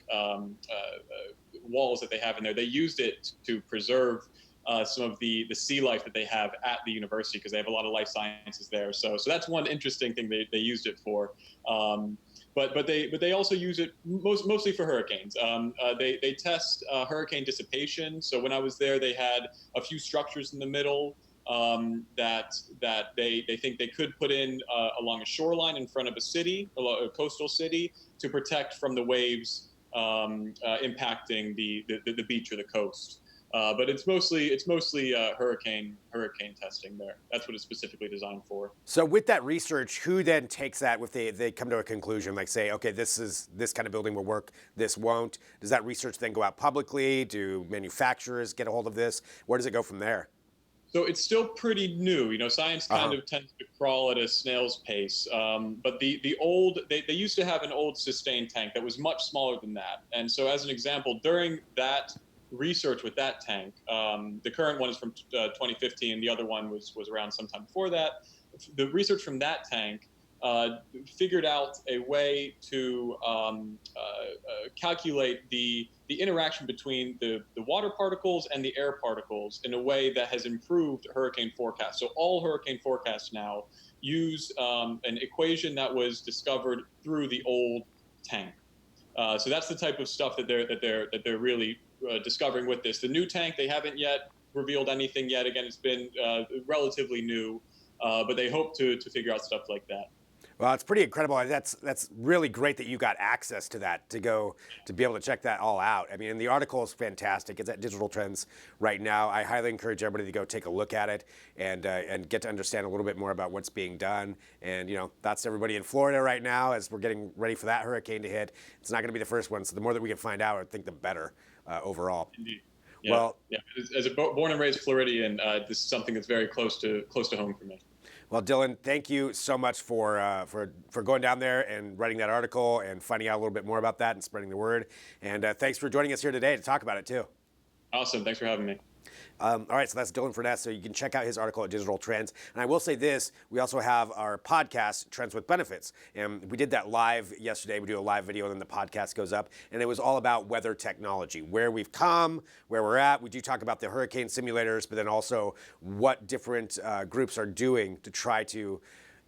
[SPEAKER 4] walls that they have in there. They used it to preserve some of the sea life that they have at the university, because they have a lot of life sciences there. So that's one interesting thing they used it for. But they also use it mostly for hurricanes. They test hurricane dissipation. So when I was there, they had a few structures in the middle that they think they could put in along a shoreline in front of a coastal city, to protect from the waves impacting the beach or the coast. But it's mostly hurricane testing there. That's what it's specifically designed for.
[SPEAKER 1] So with that research, who then takes that if they come to a conclusion, like say, okay, this kind of building will work, this won't? Does that research then go out publicly? Do manufacturers get a hold of this? Where does it go from there?
[SPEAKER 4] So it's still pretty new. You know, science kind of tends to crawl at a snail's pace. But the old, they used to have an old sustained tank that was much smaller than that. And so as an example, during that research with that tank, the current one is from 2015. The other one was around sometime before that. The research from that tank figured out a way to calculate the interaction between the water particles and the air particles in a way that has improved hurricane forecasts. So all hurricane forecasts now use an equation that was discovered through the old tank. So that's the type of stuff that they're really discovering with this. The new tank, they haven't yet revealed anything yet. Again, it's been relatively new, but they hope to figure out stuff like that.
[SPEAKER 1] Well, it's pretty incredible. That's really great that you got access to that to be able to check that all out. I mean, and the article is fantastic. It's at Digital Trends right now. I highly encourage everybody to go take a look at it and get to understand a little bit more about what's being done. And that's everybody in Florida right now as we're getting ready for that hurricane to hit. It's not going to be the first one, so the more that we can find out, I think the better overall.
[SPEAKER 4] Indeed. Yeah.
[SPEAKER 1] Well,
[SPEAKER 4] yeah. As a born and raised Floridian, this is something that's very close to home for me.
[SPEAKER 1] Well, Dylan, thank you so much for going down there and writing that article and finding out a little bit more about that and spreading the word. And thanks for joining us here today to talk about it too.
[SPEAKER 4] Awesome. Thanks for having me.
[SPEAKER 1] All right, so that's Dylan Furness. So you can check out his article at Digital Trends. And I will say this, we also have our podcast, Trends with Benefits. And we did that live yesterday. We do a live video, and then the podcast goes up. And it was all about weather technology, where we've come, where we're at. We do talk about the hurricane simulators, but then also what different groups are doing to try to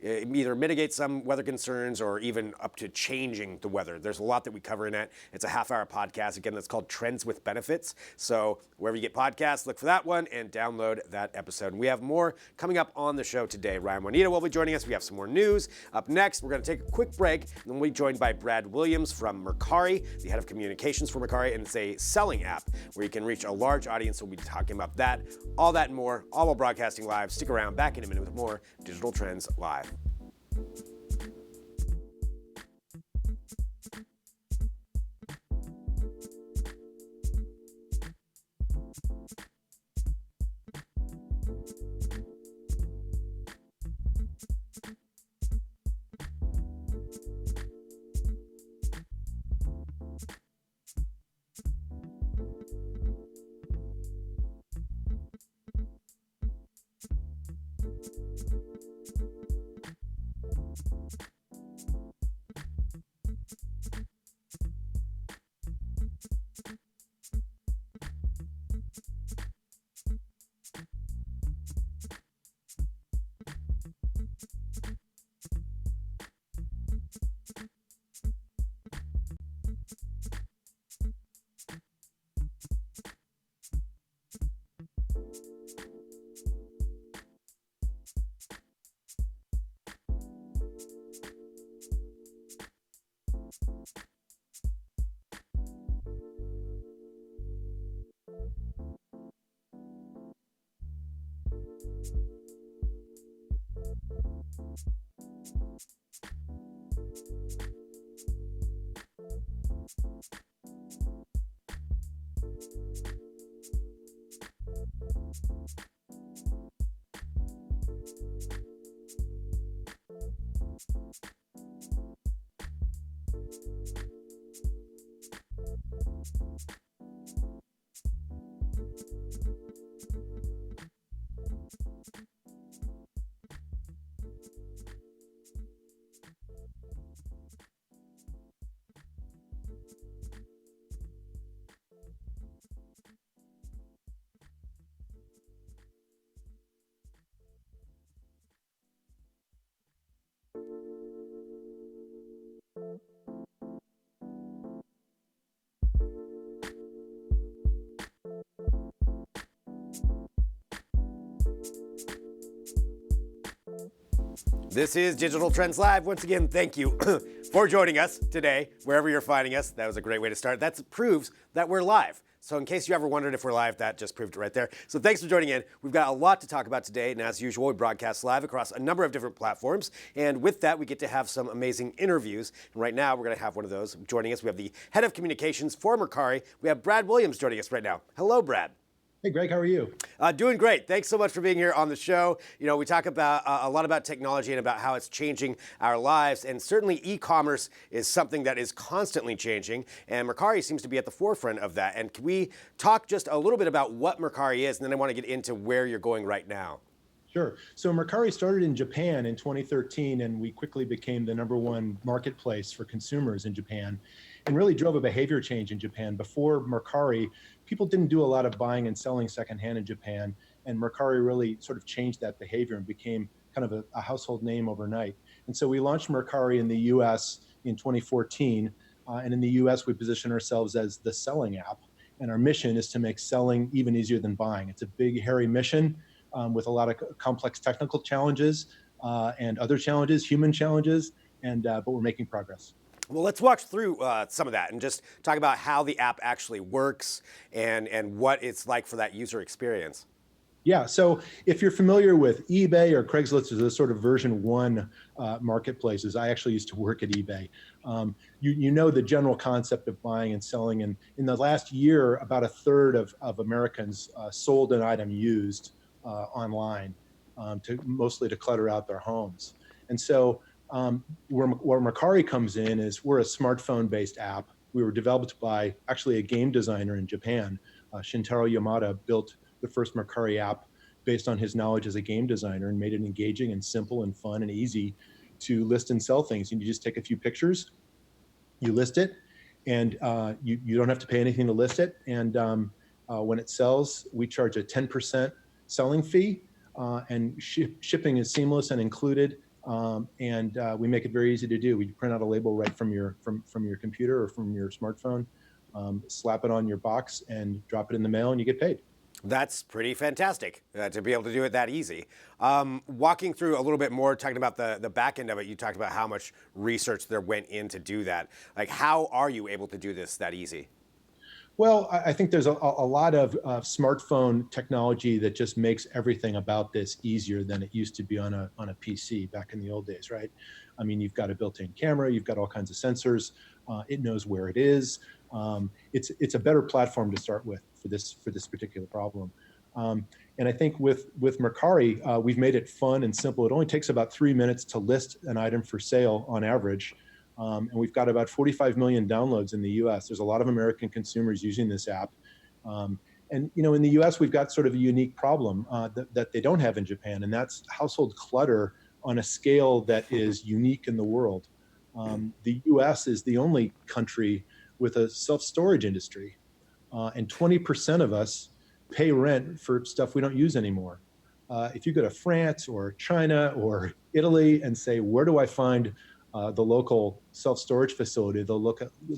[SPEAKER 1] either mitigate some weather concerns or even up to changing the weather. There's a lot that we cover in it. It's a half-hour podcast. Again, that's called Trends with Benefits. So wherever you get podcasts, look for that one and download that episode. And we have more coming up on the show today. Ryan Juanita will be joining us. We have some more news. Up next, we're going to take a quick break, and then we'll be joined by Brad Williams from Mercari, the head of communications for Mercari, and it's a selling app where you can reach a large audience. We'll be talking about that, all that and more, all while broadcasting live. Stick around. Back in a minute with more Digital Trends Live. This is Digital Trends Live. Once again, thank you for joining us today, wherever you're finding us. That was a great way to start. That proves that we're live. So in case you ever wondered if we're live, that just proved it right there. So thanks for joining in. We've got a lot to talk about today, and as usual, we broadcast live across a number of different platforms. And with that, we get to have some amazing interviews. And right now, we're going to have one of those joining us. We have the head of communications for Mercari. We have Brad Williams joining us right now. Hello, Brad.
[SPEAKER 5] Hey, Greg, how are you?
[SPEAKER 1] Doing great. Thanks so much for being here on the show. You know, we talk about a lot about technology and about how it's changing our lives, and certainly e-commerce is something that is constantly changing, and Mercari seems to be at the forefront of that. And can we talk just a little bit about what Mercari is, and then I want to get into where you're going right now.
[SPEAKER 5] Sure. So Mercari started in Japan in 2013, and we quickly became the #1 marketplace for consumers in Japan, and really drove a behavior change in Japan. Before Mercari, people didn't do a lot of buying and selling secondhand in Japan, and Mercari really sort of changed that behavior and became kind of a household name overnight. And so we launched Mercari in the US in 2014, and in the US we position ourselves as the selling app. And our mission is to make selling even easier than buying. It's a big, hairy mission with a lot of complex technical challenges and other challenges, human challenges, and but we're making progress.
[SPEAKER 1] Well, let's walk through some of that and just talk about how the app actually works and what it's like for that user experience.
[SPEAKER 5] Yeah, so if you're familiar with eBay or Craigslist as a sort of version 1 marketplaces, I actually used to work at eBay. You know the general concept of buying and selling, and in the last year, about a third of Americans sold an item used online, mostly to clutter out their homes. And so where Mercari comes in is we're a smartphone-based app. We were developed by actually a game designer in Japan. Shintaro Yamada built the first Mercari app based on his knowledge as a game designer and made it engaging and simple and fun and easy to list and sell things. And you just take a few pictures, you list it, and you don't have to pay anything to list it. And when it sells, we charge a 10% selling fee, and shipping is seamless and included. And we make it very easy to do. We print out a label right from your computer or from your smartphone, slap it on your box, and drop it in the mail, and you get paid.
[SPEAKER 1] That's pretty fantastic to be able to do it that easy. Walking through a little bit more, talking about the back end of it, you talked about how much research there went in to do that. Like, how are you able to do this that easy?
[SPEAKER 5] Well, I think there's a lot of smartphone technology that just makes everything about this easier than it used to be on a PC back in the old days, right? I mean, you've got a built-in camera, you've got all kinds of sensors. It knows where it is. It's a better platform to start with for this particular problem. And I think with Mercari, we've made it fun and simple. It only takes about 3 minutes to list an item for sale on average. And we've got about 45 million downloads in the US. There's a lot of American consumers using this app. And you know, in the US, we've got sort of a unique problem that they don't have in Japan, and that's household clutter on a scale that is unique in the world. The US is the only country with a self-storage industry, and 20% of us pay rent for stuff we don't use anymore. If you go to France or China or Italy and say, where do I find the local self-storage facility, they'll look at you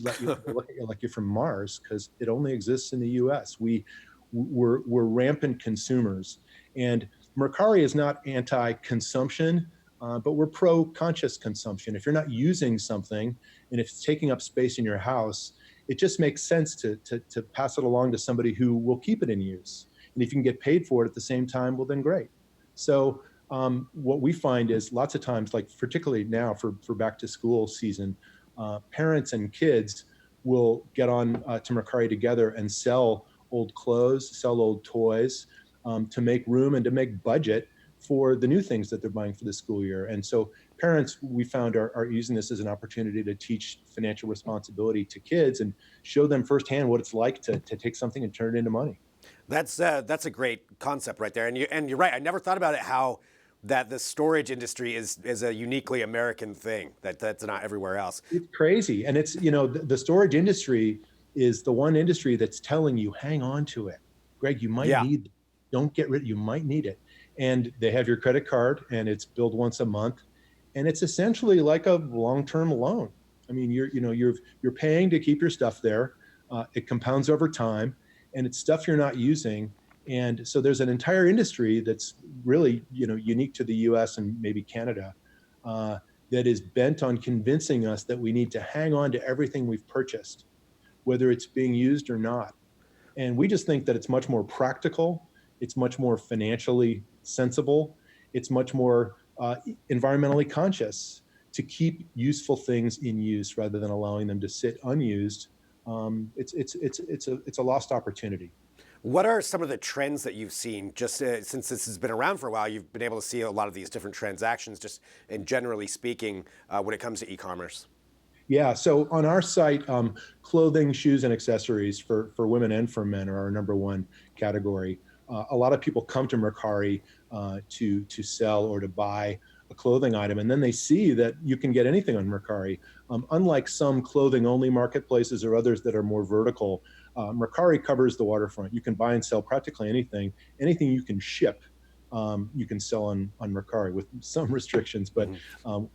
[SPEAKER 5] like you're from Mars, because it only exists in the US. We're rampant consumers. And Mercari is not anti-consumption, but we're pro-conscious consumption. If you're not using something and if it's taking up space in your house, it just makes sense to pass it along to somebody who will keep it in use. And if you can get paid for it at the same time, well, then great. So what we find is lots of times, like particularly now for back to school season, parents and kids will get on to Mercari together and sell old clothes, sell old toys, to make room and to make budget for the new things that they're buying for the school year. And so parents, we found, are using this as an opportunity to teach financial responsibility to kids and show them firsthand what it's like to take something and turn it into money.
[SPEAKER 1] That's a great concept right there. And you're right. I never thought about it how that the storage industry is a uniquely American thing that's not everywhere else.
[SPEAKER 5] It's crazy. And it's, you know, the storage industry is the one industry that's telling you, hang on to it. Greg, you might need it. Don't get rid, you might need it. And they have your credit card and it's billed once a month. And it's essentially like a long-term loan. I mean, you're paying to keep your stuff there. It compounds over time, and it's stuff you're not using. And so there's an entire industry that's really, unique to the US and maybe Canada, that is bent on convincing us that we need to hang on to everything we've purchased, whether it's being used or not. And we just think that it's much more practical. It's much more financially sensible. It's much more environmentally conscious to keep useful things in use rather than allowing them to sit unused. It's a lost opportunity.
[SPEAKER 1] What are some of the trends that you've seen just since this has been around for a while? You've been able to see a lot of these different transactions, just and generally speaking, when it comes to e-commerce.
[SPEAKER 5] Yeah, so on our site, clothing, shoes, and accessories for women and for men are our number one category. A lot of people come to Mercari to sell or to buy a clothing item, and then they see that you can get anything on Mercari. Unlike some clothing-only marketplaces or others that are more vertical, Mercari covers the waterfront. You can buy and sell practically anything. Anything you can ship, you can sell on Mercari with some restrictions, but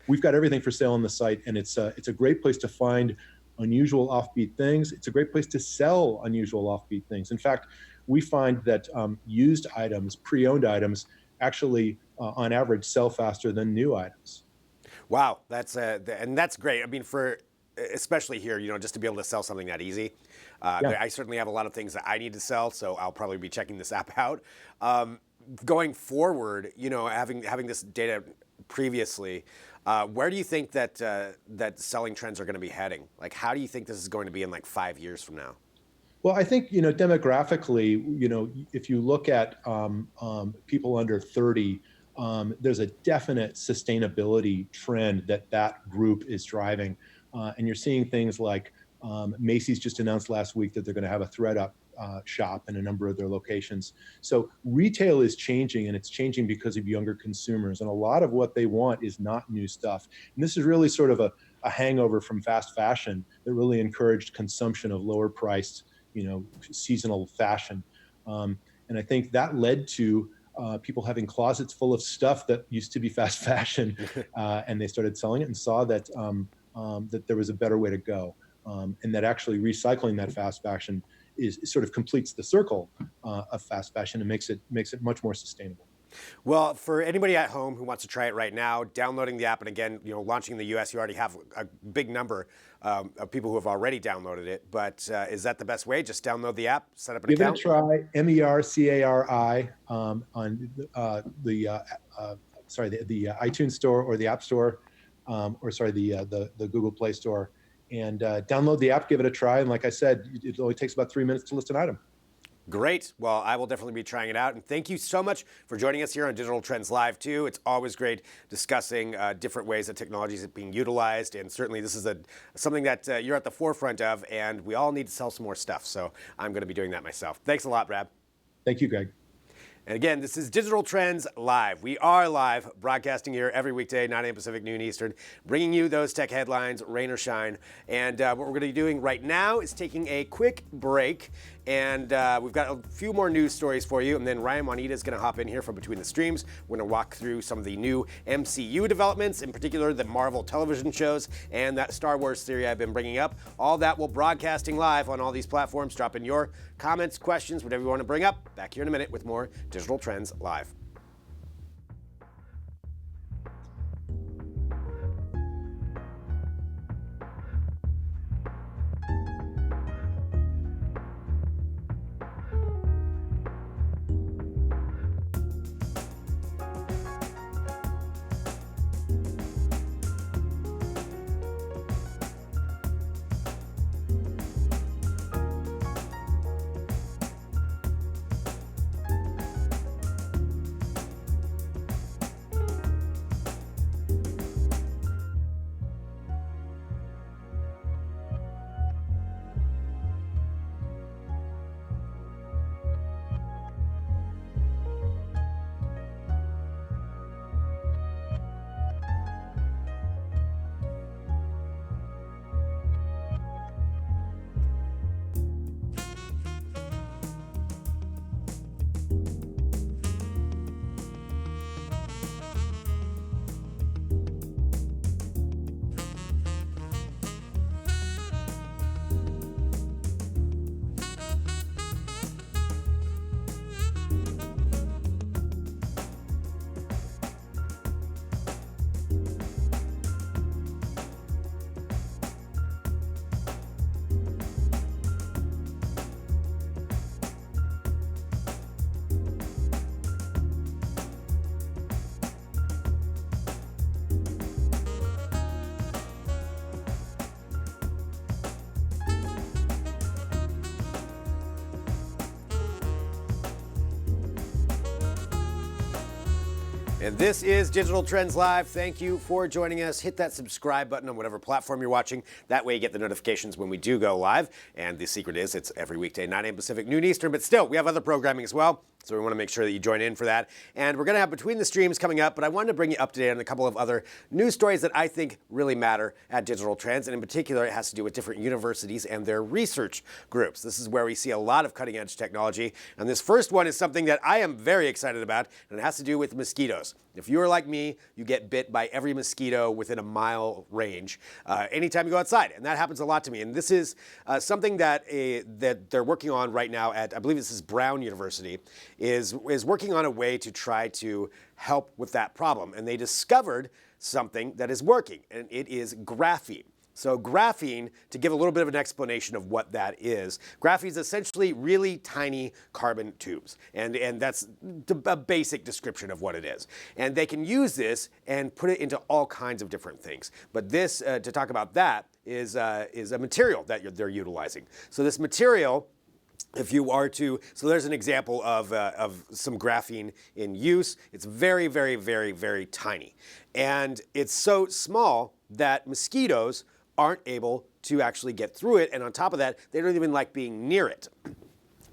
[SPEAKER 5] we've got everything for sale on the site, and it's a great place to find unusual offbeat things. It's a great place to sell unusual offbeat things. In fact, we find that used items, pre-owned items, actually on average sell faster than new items.
[SPEAKER 1] Wow, and that's great. I mean, for especially here, just to be able to sell something that easy.
[SPEAKER 5] Yeah.
[SPEAKER 1] I certainly have a lot of things that I need to sell, so I'll probably be checking this app out. Going forward, having this data previously, where do you think that selling trends are going to be heading? Like, how do you think this is going to be in like 5 years from now?
[SPEAKER 5] Well, I think, demographically, if you look at people under 30, there's a definite sustainability trend that group is driving. And you're seeing things like Macy's just announced last week that they're going to have a ThredUp shop in a number of their locations. So retail is changing, and it's changing because of younger consumers. And a lot of what they want is not new stuff. And this is really sort of a hangover from fast fashion that really encouraged consumption of lower priced, seasonal fashion. And I think that led to people having closets full of stuff that used to be fast fashion, and they started selling it and saw that that there was a better way to go, and that actually recycling that fast fashion is sort of completes the circle of fast fashion and makes it much more sustainable.
[SPEAKER 1] Well, for anybody at home who wants to try it right now, downloading the app, and again, launching in the U.S., you already have a big number of people who have already downloaded it. But is that the best way? Just download the app, set up an account?
[SPEAKER 5] Give it a try. MERCARI on the iTunes Store or the App Store, the Google Play Store, and download the app. Give it a try. And like I said, it only takes about 3 minutes to list an item.
[SPEAKER 1] Great. Well, I will definitely be trying it out. And thank you so much for joining us here on Digital Trends Live, too. It's always great discussing different ways that technology is being utilized. And certainly this is something that you're at the forefront of. And we all need to sell some more stuff. So I'm going to be doing that myself. Thanks a lot, Brad.
[SPEAKER 5] Thank you, Greg.
[SPEAKER 1] And again, this is Digital Trends Live. We are live, broadcasting here every weekday, 9 a.m. Pacific, noon Eastern, bringing you those tech headlines, rain or shine. And what we're going to be doing right now is taking a quick break. And we've got a few more news stories for you. And then Ryan Juanita is going to hop in here from between the streams. We're going to walk through some of the new MCU developments, in particular the Marvel television shows and that Star Wars theory I've been bringing up. All that will broadcasting live on all these platforms. Drop in your comments, questions, whatever you want to bring up. Back here in a minute with more Digital Trends Live. And this is Digital Trends Live. Thank you for joining us. Hit that subscribe button on whatever platform you're watching. That way you get the notifications when we do go live. And the secret is it's every weekday, 9 a.m. Pacific, noon Eastern. But still, we have other programming as well. So we want to make sure that you join in for that. And we're going to have Between the Streams coming up, but I wanted to bring you up to date on a couple of other news stories that I think really matter at Digital Trends. And in particular, it has to do with different universities and their research groups. This is where we see a lot of cutting edge technology. And this first one is something that I am very excited about, and it has to do with mosquitoes. If you are like me, you get bit by every mosquito within a mile range anytime you go outside. And that happens a lot to me. And this is something that they're working on right now at, I believe this is Brown University, is working on a way to try to help with that problem. And they discovered something that is working, and it is graphene. So graphene, to give a little bit of an explanation of what that is, graphene is essentially really tiny carbon tubes. And that's a basic description of what it is. And they can use this and put it into all kinds of different things. But this, to talk about that, is a material that they're utilizing. So this material, if you are to, so there's an example of some graphene in use. It's very, very, very, very tiny. And it's so small that mosquitoes aren't able to actually get through it. And on top of that, they don't even like being near it.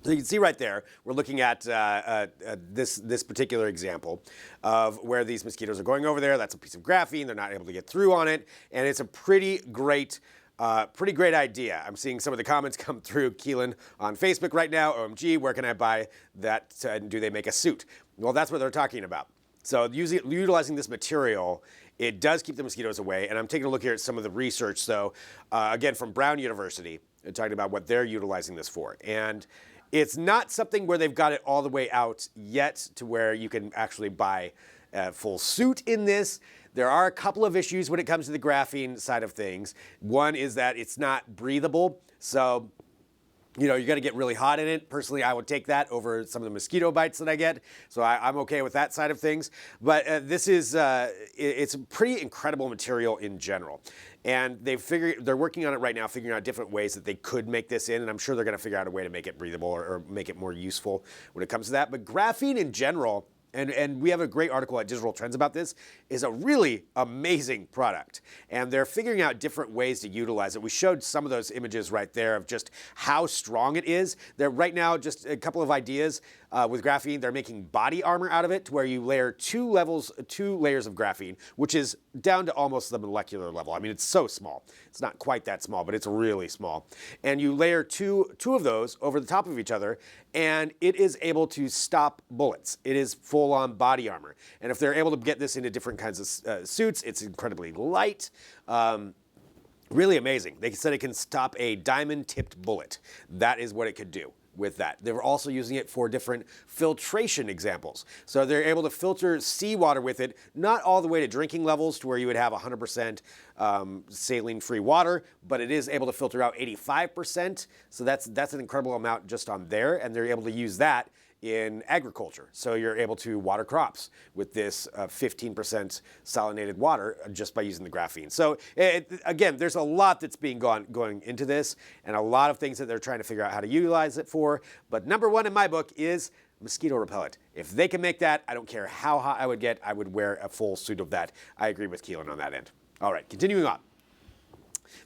[SPEAKER 1] So you can see right there, we're looking at this particular example of where these mosquitoes are going over there. That's a piece of graphene. They're not able to get through on it. And it's a pretty great idea. I'm seeing some of the comments come through, Keelan, on Facebook right now. OMG, where can I buy that? And do they make a suit? Well, that's what they're talking about. So utilizing this material, it does keep the mosquitoes away. And I'm taking a look here at some of the research. So again, from Brown University, talking about what they're utilizing this for. And it's not something where they've got it all the way out yet to where you can actually buy a full suit in this. There are a couple of issues when it comes to the graphene side of things. One is that it's not breathable. So you got to get really hot in it. Personally, I would take that over some of the mosquito bites that I get. So I'm okay with that side of things. But this is, it's a pretty incredible material in general. And they're working on it right now, figuring out different ways that they could make this in. And I'm sure they're going to figure out a way to make it breathable or make it more useful when it comes to that. But graphene in general, and we have a great article at Digital Trends about this, is a really amazing product. And they're figuring out different ways to utilize it. We showed some of those images right there of just how strong it is. They're right now just a couple of ideas with graphene. They're making body armor out of it to where you layer two layers of graphene, which is down to almost the molecular level. I mean, it's so small. It's not quite that small, but it's really small. And you layer two of those over the top of each other, and it is able to stop bullets. It is full-on body armor. And if they're able to get this into different kinds of suits, it's incredibly light. Really amazing. They said it can stop a diamond-tipped bullet. That is what it could do with that. They were also using it for different filtration examples. So they're able to filter seawater with it, not all the way to drinking levels to where you would have 100% saline-free water, but it is able to filter out 85%. So that's an incredible amount just on there, and they're able to use that in agriculture. So you're able to water crops with this 15% salinated water just by using the graphene. So again, there's a lot that's being going into this and a lot of things that they're trying to figure out how to utilize it for. But number one in my book is mosquito repellent. If they can make that, I don't care how hot I would get, I would wear a full suit of that. I agree with Keelan on that end. All right, continuing on.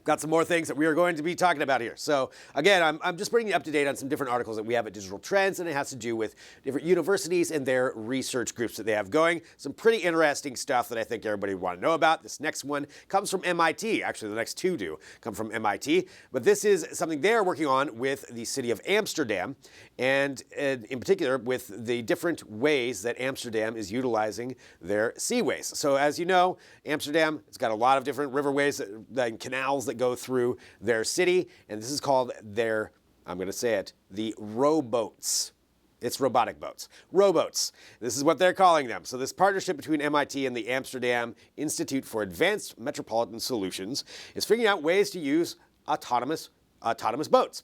[SPEAKER 1] Got some more things that we are going to be talking about here. So again, I'm just bringing you up to date on some different articles that we have at Digital Trends, and it has to do with different universities and their research groups that they have going. Some pretty interesting stuff that I think everybody would want to know about. This next one comes from MIT. Actually, the next two do come from MIT. But this is something they're working on with the city of Amsterdam, and in particular with the different ways that Amsterdam is utilizing their seaways. So as you know, Amsterdam, it's got a lot of different riverways and canals that go through their city, and this is called their, I'm going to say it, the rowboats. It's robotic boats. Rowboats. This is what they're calling them. So this partnership between MIT and the Amsterdam Institute for Advanced Metropolitan Solutions is figuring out ways to use autonomous boats.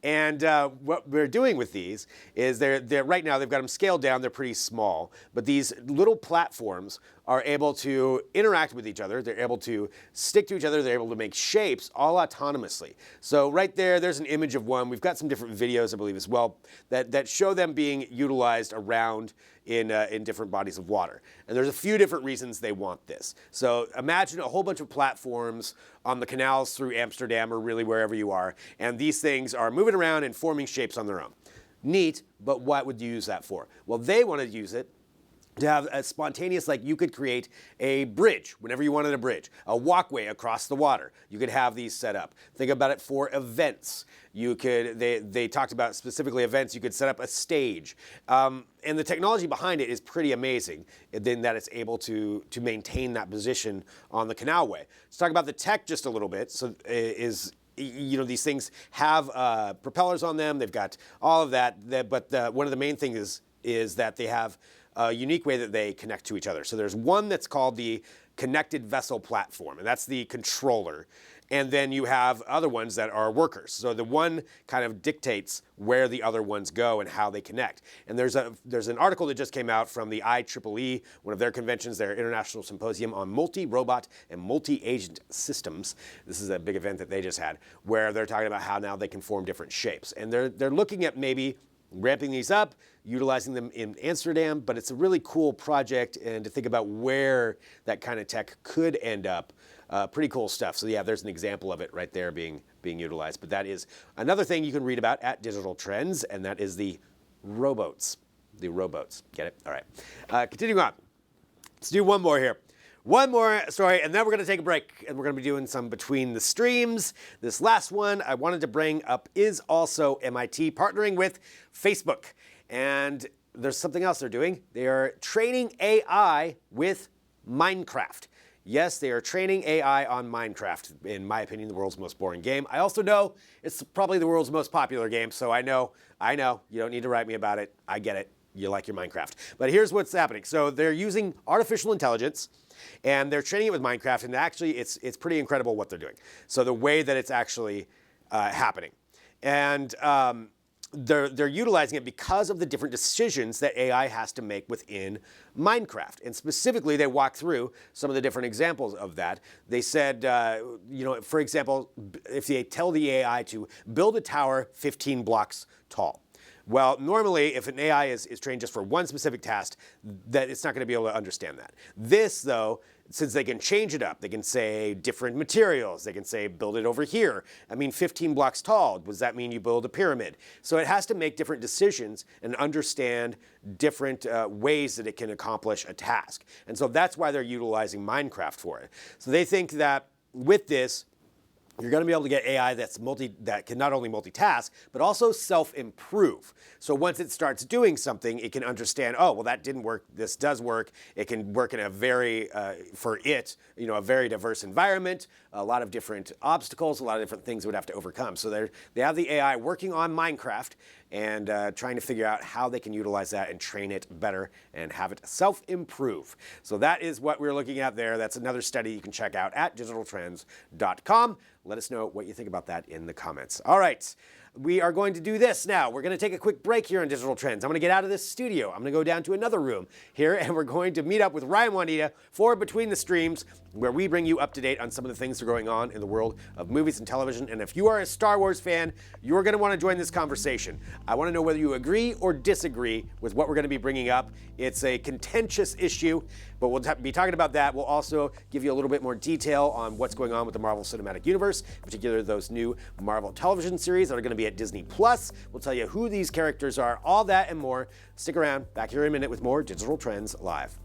[SPEAKER 1] And what we're doing with these is they're right now they've got them scaled down. They're pretty small, but these little platforms are able to interact with each other. They're able to stick to each other. They're able to make shapes all autonomously. So right there's an image of one. We've got some different videos, I believe, as well, that show them being utilized around in different bodies of water. And there's a few different reasons they want this. So imagine a whole bunch of platforms on the canals through Amsterdam or really wherever you are, and these things are moving around and forming shapes on their own. Neat, but what would you use that for? Well, they want to use it to have a spontaneous, like you could create a bridge whenever you wanted a bridge, a walkway across the water. You could have these set up. Think about it for events. You could, they talked about specifically events, you could set up a stage. And the technology behind it is pretty amazing in that it's able to maintain that position on the canalway. Let's talk about the tech just a little bit. So these things have propellers on them. They've got all of that. But one of the main things is that they have a unique way that they connect to each other. So there's one that's called the Connected Vessel Platform, and that's the controller. And then you have other ones that are workers. So the one kind of dictates where the other ones go and how they connect. And there's an article that just came out from the IEEE, one of their conventions, their International Symposium on Multi-Robot and Multi-Agent Systems. This is a big event that they just had, where they're talking about how now they can form different shapes. And they're looking at maybe ramping these up, utilizing them in Amsterdam, but it's a really cool project, and to think about where that kind of tech could end up, pretty cool stuff. So yeah, there's an example of it right there being utilized. But that is another thing you can read about at Digital Trends, and that is the rowboats. The rowboats. Get it? All right. Continuing on. Let's do one more here. One more story, and then we're going to take a break, and we're going to be doing some between the streams. This last one I wanted to bring up is also MIT partnering with Facebook. And there's something else they're doing. They are training AI with Minecraft. Yes, they are training AI on Minecraft, in my opinion, the world's most boring game. I also know it's probably the world's most popular game, so I know, you don't need to write me about it. I get it. You like your Minecraft. But here's what's happening. So they're using artificial intelligence, and they're training it with Minecraft, and actually it's pretty incredible what they're doing. So the way that it's actually happening. And they're utilizing it because of the different decisions that AI has to make within Minecraft. And specifically, they walk through some of the different examples of that. They said, for example, if they tell the AI to build a tower 15 blocks tall. Well, normally, if an AI is trained just for one specific task, that it's not going to be able to understand that. This, though, since they can change it up, they can say different materials. They can say build it over here. 15 blocks tall. Does that mean you build a pyramid? So it has to make different decisions and understand different ways that it can accomplish a task. And so that's why they're utilizing Minecraft for it. So they think that with this, you're going to be able to get AI that can not only multitask, but also self-improve. So once it starts doing something, it can understand, oh, well, that didn't work. This does work. It can work in a very, a very diverse environment, a lot of different obstacles, a lot of different things it would have to overcome. So they have the AI working on Minecraft and trying to figure out how they can utilize that and train it better and have it self-improve. So that is what we're looking at there. That's another study you can check out at digitaltrends.com. Let us know what you think about that in the comments. All right, we are going to do this now. We're going to take a quick break here on Digital Trends. I'm going to get out of this studio. I'm going to go down to another room here, and we're going to meet up with Ryan Juanita for Between the Streams, where we bring you up to date on some of the things that are going on in the world of movies and television. And if you are a Star Wars fan, you're going to want to join this conversation. I want to know whether you agree or disagree with what we're going to be bringing up. It's a contentious issue, but we'll be talking about that. We'll also give you a little bit more detail on what's going on with the Marvel Cinematic Universe, in particular those new Marvel television series that are going to be at Disney+. We'll tell you who these characters are, all that and more. Stick around. Back here in a minute with more Digital Trends Live.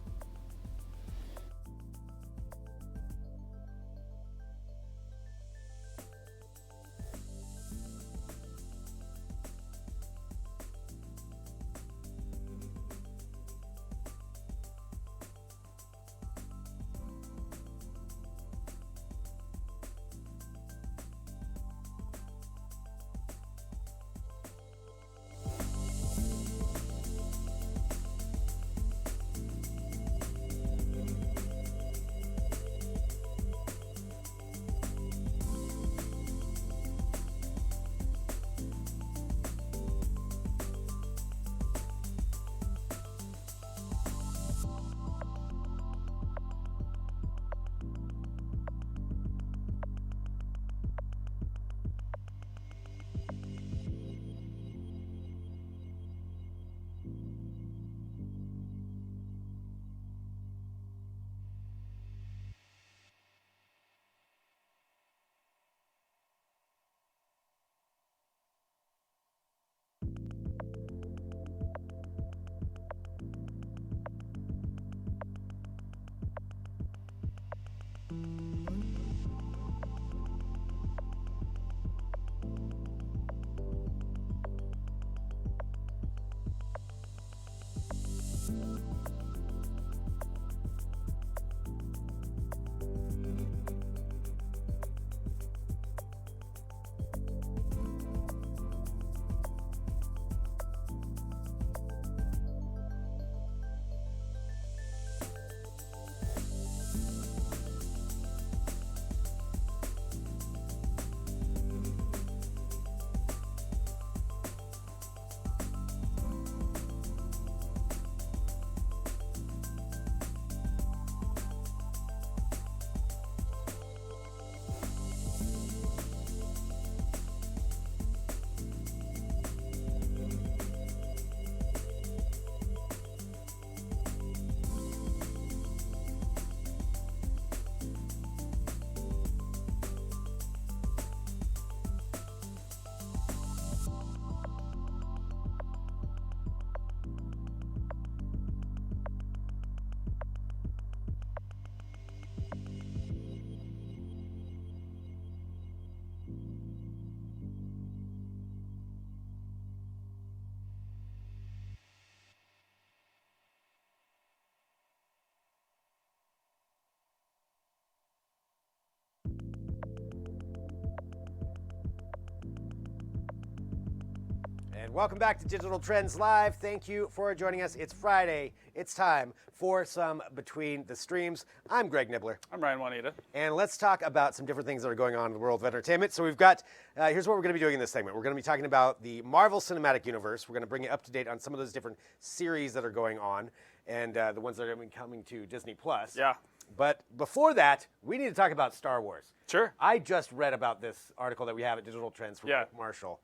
[SPEAKER 1] And welcome back to Digital Trends Live. Thank you for joining us. It's Friday. It's time for some Between the Streams. I'm Greg Nibbler.
[SPEAKER 6] I'm Ryan Juanita.
[SPEAKER 1] And let's talk about some different things that are going on in the world of entertainment. So we've got, here's what we're going to be doing in this segment. We're going to be talking about the Marvel Cinematic Universe. We're going to bring you up to date on some of those different series that are going on and the ones that are going to be coming to Disney+.
[SPEAKER 6] Yeah.
[SPEAKER 1] But before that, we need to talk about Star Wars.
[SPEAKER 6] Sure.
[SPEAKER 1] I just read about this article that we have at Digital Trends from Rick Marshall.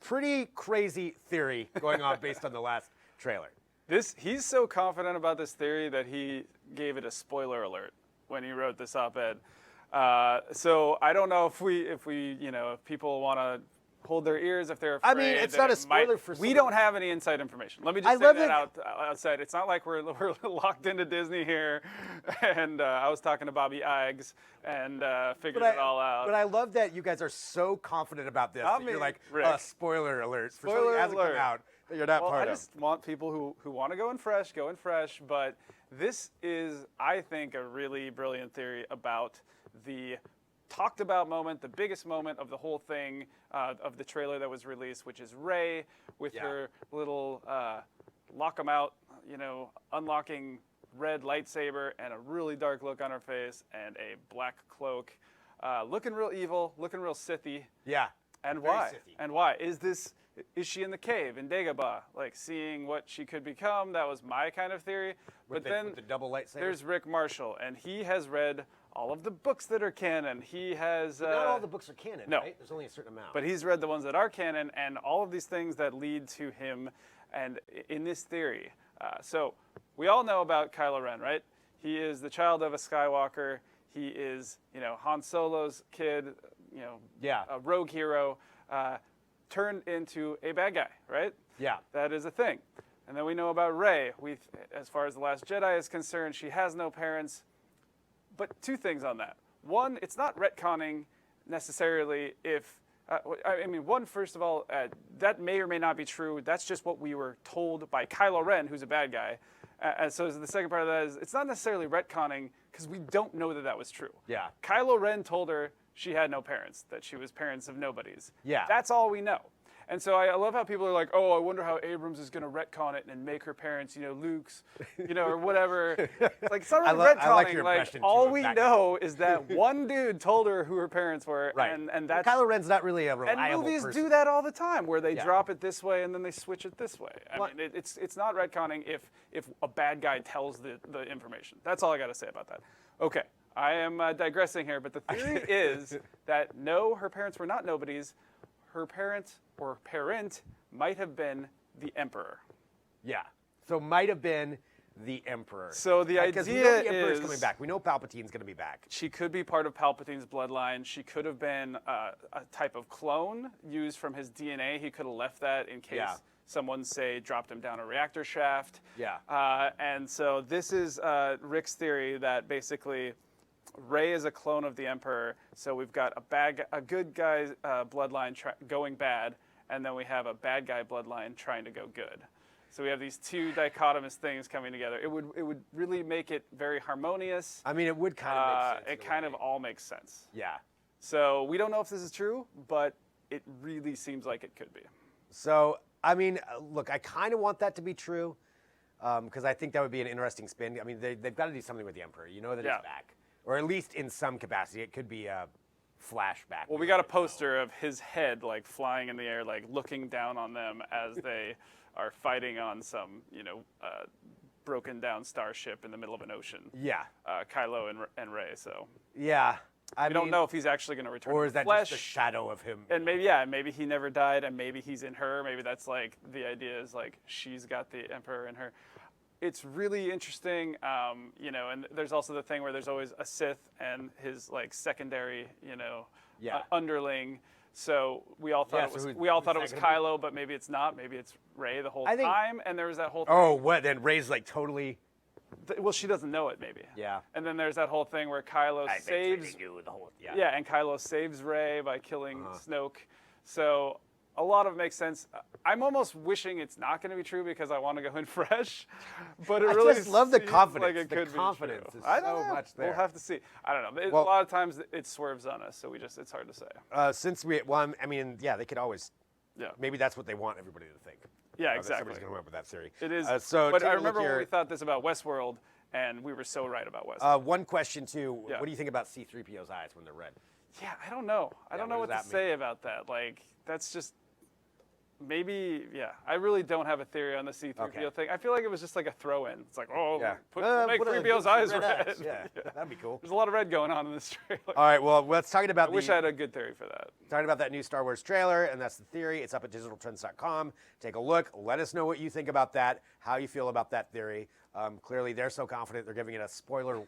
[SPEAKER 1] Pretty crazy theory going on based on the last trailer.
[SPEAKER 6] He's so confident about this theory that he gave it a spoiler alert when he wrote this op-ed. So I don't know if people want to hold their ears if they're afraid.
[SPEAKER 1] I mean, it's not a spoiler for
[SPEAKER 6] We don't have any inside information. Let me just say that outside. It's not like we're locked into Disney here. And I was talking to Bobby Iges and figured it all out.
[SPEAKER 1] But I love that you guys are so confident about this. That you're like, spoiler alert. For something that hasn't come out that you're not part of.
[SPEAKER 6] I just want people who want to go in fresh. But this is, I think, a really brilliant theory about the talked about moment, the biggest moment of the whole thing, of the trailer that was released, which is Rey with her little lock 'em out, unlocking red lightsaber and a really dark look on her face and a black cloak, looking real evil, looking real Sithy.
[SPEAKER 1] Yeah.
[SPEAKER 6] And
[SPEAKER 1] very
[SPEAKER 6] why?
[SPEAKER 1] Sithy.
[SPEAKER 6] And why? Is she in the cave in Dagobah, like seeing what she could become? That was my kind of theory.
[SPEAKER 1] With the double lightsaber?
[SPEAKER 6] There's Rick Marshall, and he has read all of the books that are canon. He has...
[SPEAKER 1] But not all the books are canon,
[SPEAKER 6] no.
[SPEAKER 1] right? There's only a certain amount.
[SPEAKER 6] But he's read the ones that are canon, and all of these things that lead to him and in this theory. So we all know about Kylo Ren, right? He is the child of a Skywalker. He is, Han Solo's kid, a rogue hero, turned into a bad guy, right?
[SPEAKER 1] Yeah.
[SPEAKER 6] That is a thing. And then we know about Rey. As far as The Last Jedi is concerned, she has no parents. But two things on that. One, it's not retconning necessarily if, one, first of all, that may or may not be true. That's just what we were told by Kylo Ren, who's a bad guy. And so the second part of that is it's not necessarily retconning because we don't know that was true.
[SPEAKER 1] Yeah.
[SPEAKER 6] Kylo Ren told her she had no parents, that she was parents of nobodies.
[SPEAKER 1] Yeah.
[SPEAKER 6] That's all we know. And so I love how people are like, oh, I wonder how Abrams is going to retcon it and make her parents, Luke's, or whatever. Like, it's not really retconning.
[SPEAKER 1] I like your impression,
[SPEAKER 6] all we know is that one dude told her who her parents were.
[SPEAKER 1] Right.
[SPEAKER 6] And that's...
[SPEAKER 1] Kylo Ren's not really a reliable
[SPEAKER 6] And movies
[SPEAKER 1] person.
[SPEAKER 6] do that all the time, where they drop it this way and then they switch it this way. I
[SPEAKER 1] What?
[SPEAKER 6] mean, it's not retconning if a bad guy tells the information. That's all I got to say about that. Okay, I am digressing here, but the theory is that no, her parents were not nobodies. Her parent or parent might have been the emperor.
[SPEAKER 1] Yeah. So might have been the Emperor.
[SPEAKER 6] So the
[SPEAKER 1] Because we know
[SPEAKER 6] idea
[SPEAKER 1] the Emperor's
[SPEAKER 6] is
[SPEAKER 1] coming back. We know Palpatine's going to be back.
[SPEAKER 6] she could be part of Palpatine's bloodline. She could have been a type of clone used from his DNA. He could have left that in case someone, say, dropped him down a reactor shaft.
[SPEAKER 1] Yeah.
[SPEAKER 6] And so this is Rick's theory that basically Rey is a clone of the Emperor. So we've got a good guy bloodline going bad, and then we have a bad guy bloodline trying to go good. So we have these two dichotomous things coming together. It would really make it very harmonious.
[SPEAKER 1] I mean, it would kind of make sense.
[SPEAKER 6] It kind of all makes sense.
[SPEAKER 1] Yeah.
[SPEAKER 6] So we don't know if this is true, but it really seems like it could be.
[SPEAKER 1] So, I mean, look, I kind of want that to be true because I think that would be an interesting spin. I mean, they've got to do something with the Emperor. You know that he's back. Or at least in some capacity. It could be a flashback.
[SPEAKER 6] Well, we got a poster of his head, like, flying in the air, like, looking down on them as they are fighting on some, broken down starship in the middle of an ocean.
[SPEAKER 1] Yeah.
[SPEAKER 6] Kylo and Rey, so.
[SPEAKER 1] Yeah.
[SPEAKER 6] We don't know if he's actually going to return
[SPEAKER 1] or
[SPEAKER 6] to
[SPEAKER 1] is that
[SPEAKER 6] flesh.
[SPEAKER 1] just a shadow of him?
[SPEAKER 6] And maybe he never died, and maybe he's in her. Maybe that's like the idea is like she's got the Emperor in her. It's really interesting, and there's also the thing where there's always a Sith and his like secondary, underling. So we all thought it was Kylo, but maybe it's not. Maybe it's Rey the whole time. And there was that whole thing.
[SPEAKER 1] Oh, what? Then Rey's like totally.
[SPEAKER 6] Well, she doesn't know it, maybe.
[SPEAKER 1] Yeah.
[SPEAKER 6] And then there's that whole thing where Kylo saves.
[SPEAKER 1] You the whole,
[SPEAKER 6] Yeah, and Kylo saves Rey by killing Snoke. So a lot of it makes sense. I'm almost wishing it's not going to be true because I want to go in fresh. But I
[SPEAKER 1] just love the confidence.
[SPEAKER 6] Like it
[SPEAKER 1] the
[SPEAKER 6] could
[SPEAKER 1] confidence
[SPEAKER 6] be true.
[SPEAKER 1] is so much there.
[SPEAKER 6] We'll have to see. I don't know.
[SPEAKER 1] Well,
[SPEAKER 6] a lot of times it swerves on us, so it's hard to say.
[SPEAKER 1] Since they could always
[SPEAKER 6] Yeah.
[SPEAKER 1] Maybe that's what they want everybody to think.
[SPEAKER 6] Yeah,
[SPEAKER 1] That
[SPEAKER 6] exactly.
[SPEAKER 1] Somebody's going to come up with that theory.
[SPEAKER 6] It is.
[SPEAKER 1] So
[SPEAKER 6] but
[SPEAKER 1] take
[SPEAKER 6] I
[SPEAKER 1] a look
[SPEAKER 6] remember when
[SPEAKER 1] here.
[SPEAKER 6] we thought this about Westworld, and we were so right about Westworld.
[SPEAKER 1] One question too.
[SPEAKER 6] Yeah.
[SPEAKER 1] What do you think about C-3PO's eyes when they're red?
[SPEAKER 6] Yeah, I don't know. I don't know
[SPEAKER 1] what
[SPEAKER 6] what
[SPEAKER 1] does
[SPEAKER 6] to
[SPEAKER 1] that mean?
[SPEAKER 6] say about that. Like, that's just maybe. Yeah, I really don't have a theory on the C-3PO
[SPEAKER 1] Okay.
[SPEAKER 6] thing. I feel like it was just like a throw-in. It's like, oh,
[SPEAKER 1] Yeah.
[SPEAKER 6] make
[SPEAKER 1] Put a
[SPEAKER 6] 3PO's eyes
[SPEAKER 1] red
[SPEAKER 6] red.
[SPEAKER 1] eyes. Yeah, that'd be cool.
[SPEAKER 6] There's a lot of red going on in this trailer.
[SPEAKER 1] All right. Well, let's talk about
[SPEAKER 6] I wish I had a good theory for that.
[SPEAKER 1] talking about that new Star Wars trailer, and that's the theory. It's up at digitaltrends.com. Take a look. Let us know what you think about that, how you feel about that theory. Clearly, they're so confident they're giving it a spoiler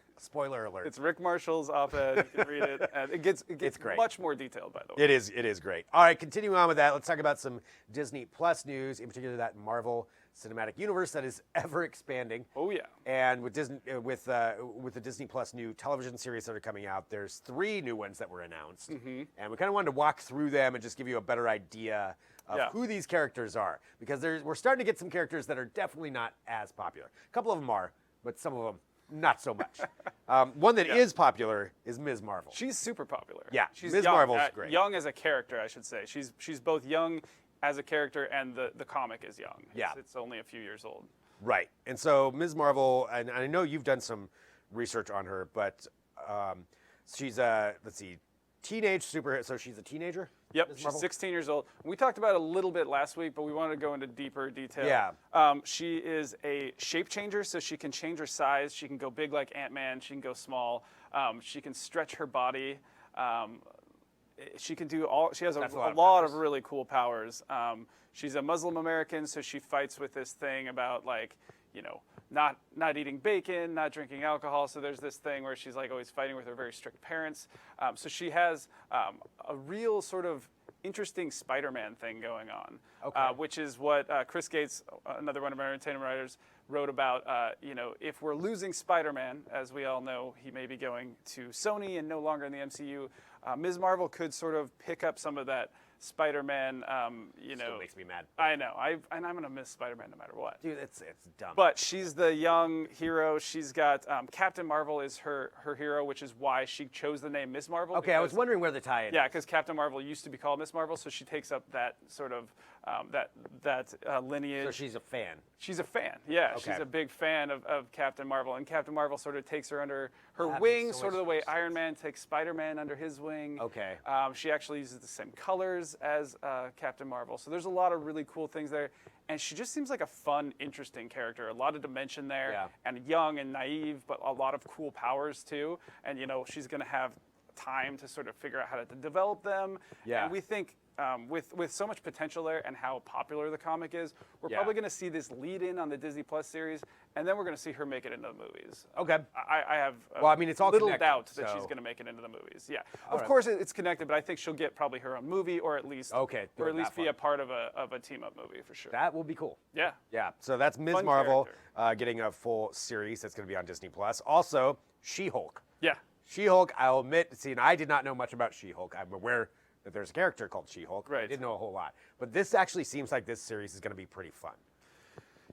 [SPEAKER 1] alert.
[SPEAKER 6] It's Rick Marshall's op-ed. You can read it, and it gets
[SPEAKER 1] great.
[SPEAKER 6] much more detailed, by the way.
[SPEAKER 1] It is great. All right, continuing on with that, let's talk about some Disney Plus news, in particular that Marvel Cinematic Universe that is ever expanding.
[SPEAKER 6] Oh yeah.
[SPEAKER 1] And with Disney, with the Disney Plus new television series that are coming out, there's 3 new ones that were announced, and we kind of wanted to walk through them and just give you a better idea of who these characters are, because we're starting to get some characters that are definitely not as popular. A couple of them are, but some of them not so much. One that is popular is Ms. Marvel.
[SPEAKER 6] She's super popular.
[SPEAKER 1] Yeah,
[SPEAKER 6] she's
[SPEAKER 1] Ms.
[SPEAKER 6] young,
[SPEAKER 1] Marvel's great.
[SPEAKER 6] Young as a character, I should say. She's both young as a character, and the comic is young.
[SPEAKER 1] Yeah.
[SPEAKER 6] It's only a few years old.
[SPEAKER 1] Right. And so Ms. Marvel, and I know you've done some research on her, but she's a, let's see, teenage superhero. So she's a teenager?
[SPEAKER 6] Yep,
[SPEAKER 1] Ms.
[SPEAKER 6] she's
[SPEAKER 1] Marvel?
[SPEAKER 6] 16 years old. We talked about it a little bit last week, but we wanted to go into deeper detail.
[SPEAKER 1] Yeah.
[SPEAKER 6] She is a shape changer, so she can change her size. She can go big like Ant-Man. She can go small. She can stretch her body. She can do all. She has a lot of really cool powers. She's a Muslim American, so she fights with this thing about like, not eating bacon, not drinking alcohol. So there's this thing where she's like always fighting with her very strict parents. So she has a real sort of interesting Spider-Man thing going on, which is what Chris Gates, another one of our entertainment writers, wrote about. If we're losing Spider-Man, as we all know, he may be going to Sony and no longer in the MCU. Ms. Marvel could sort of pick up some of that Spider-Man,
[SPEAKER 1] Still makes me mad.
[SPEAKER 6] I know. And I'm going to miss Spider-Man no matter what.
[SPEAKER 1] Dude, it's dumb.
[SPEAKER 6] But she's the young hero. She's got Captain Marvel is her hero, which is why she chose the name Ms. Marvel.
[SPEAKER 1] Okay, I was wondering where the tie in.
[SPEAKER 6] Yeah, because Captain Marvel used to be called Ms. Marvel, so she takes up that sort of that lineage.
[SPEAKER 1] So she's a fan.
[SPEAKER 6] She's a fan, yeah.
[SPEAKER 1] Okay.
[SPEAKER 6] She's a big fan of Captain Marvel, and Captain Marvel sort of takes her under her
[SPEAKER 1] That
[SPEAKER 6] wing,
[SPEAKER 1] makes so
[SPEAKER 6] sort of
[SPEAKER 1] much
[SPEAKER 6] the way
[SPEAKER 1] sense.
[SPEAKER 6] Iron Man takes Spider-Man under his wing.
[SPEAKER 1] Okay.
[SPEAKER 6] She actually uses the same colors as Captain Marvel, so there's a lot of really cool things there, and she just seems like a fun, interesting character. A lot of dimension there,
[SPEAKER 1] Yeah.
[SPEAKER 6] and young and naive, but a lot of cool powers too. And she's going to have time to sort of figure out how to develop them.
[SPEAKER 1] Yeah.
[SPEAKER 6] And we think with so much potential there and how popular the comic is, we're
[SPEAKER 1] Yeah.
[SPEAKER 6] probably going to see this lead in on the Disney Plus series, and then we're going to see her make it into the movies.
[SPEAKER 1] Okay.
[SPEAKER 6] I have
[SPEAKER 1] it's all
[SPEAKER 6] little
[SPEAKER 1] connected,
[SPEAKER 6] doubt that
[SPEAKER 1] so-
[SPEAKER 6] she's going to make it into the movies. Yeah,
[SPEAKER 1] All
[SPEAKER 6] of
[SPEAKER 1] right.
[SPEAKER 6] course it's connected, but I think she'll get probably her own movie, or at least
[SPEAKER 1] Okay,
[SPEAKER 6] or at
[SPEAKER 1] that
[SPEAKER 6] least be
[SPEAKER 1] far.
[SPEAKER 6] a part of a team up movie for sure.
[SPEAKER 1] That will be cool.
[SPEAKER 6] Yeah.
[SPEAKER 1] Yeah, so that's Ms.
[SPEAKER 6] Fun
[SPEAKER 1] Marvel
[SPEAKER 6] character.
[SPEAKER 1] getting a full series that's going to be on Disney Plus. Also, She-Hulk.
[SPEAKER 6] Yeah.
[SPEAKER 1] She-Hulk, I'll admit, and I did not know much about She-Hulk. I'm aware that there's a character called She-Hulk. But I
[SPEAKER 6] Right.
[SPEAKER 1] didn't know a whole lot. But this actually seems like this series is going to be pretty fun.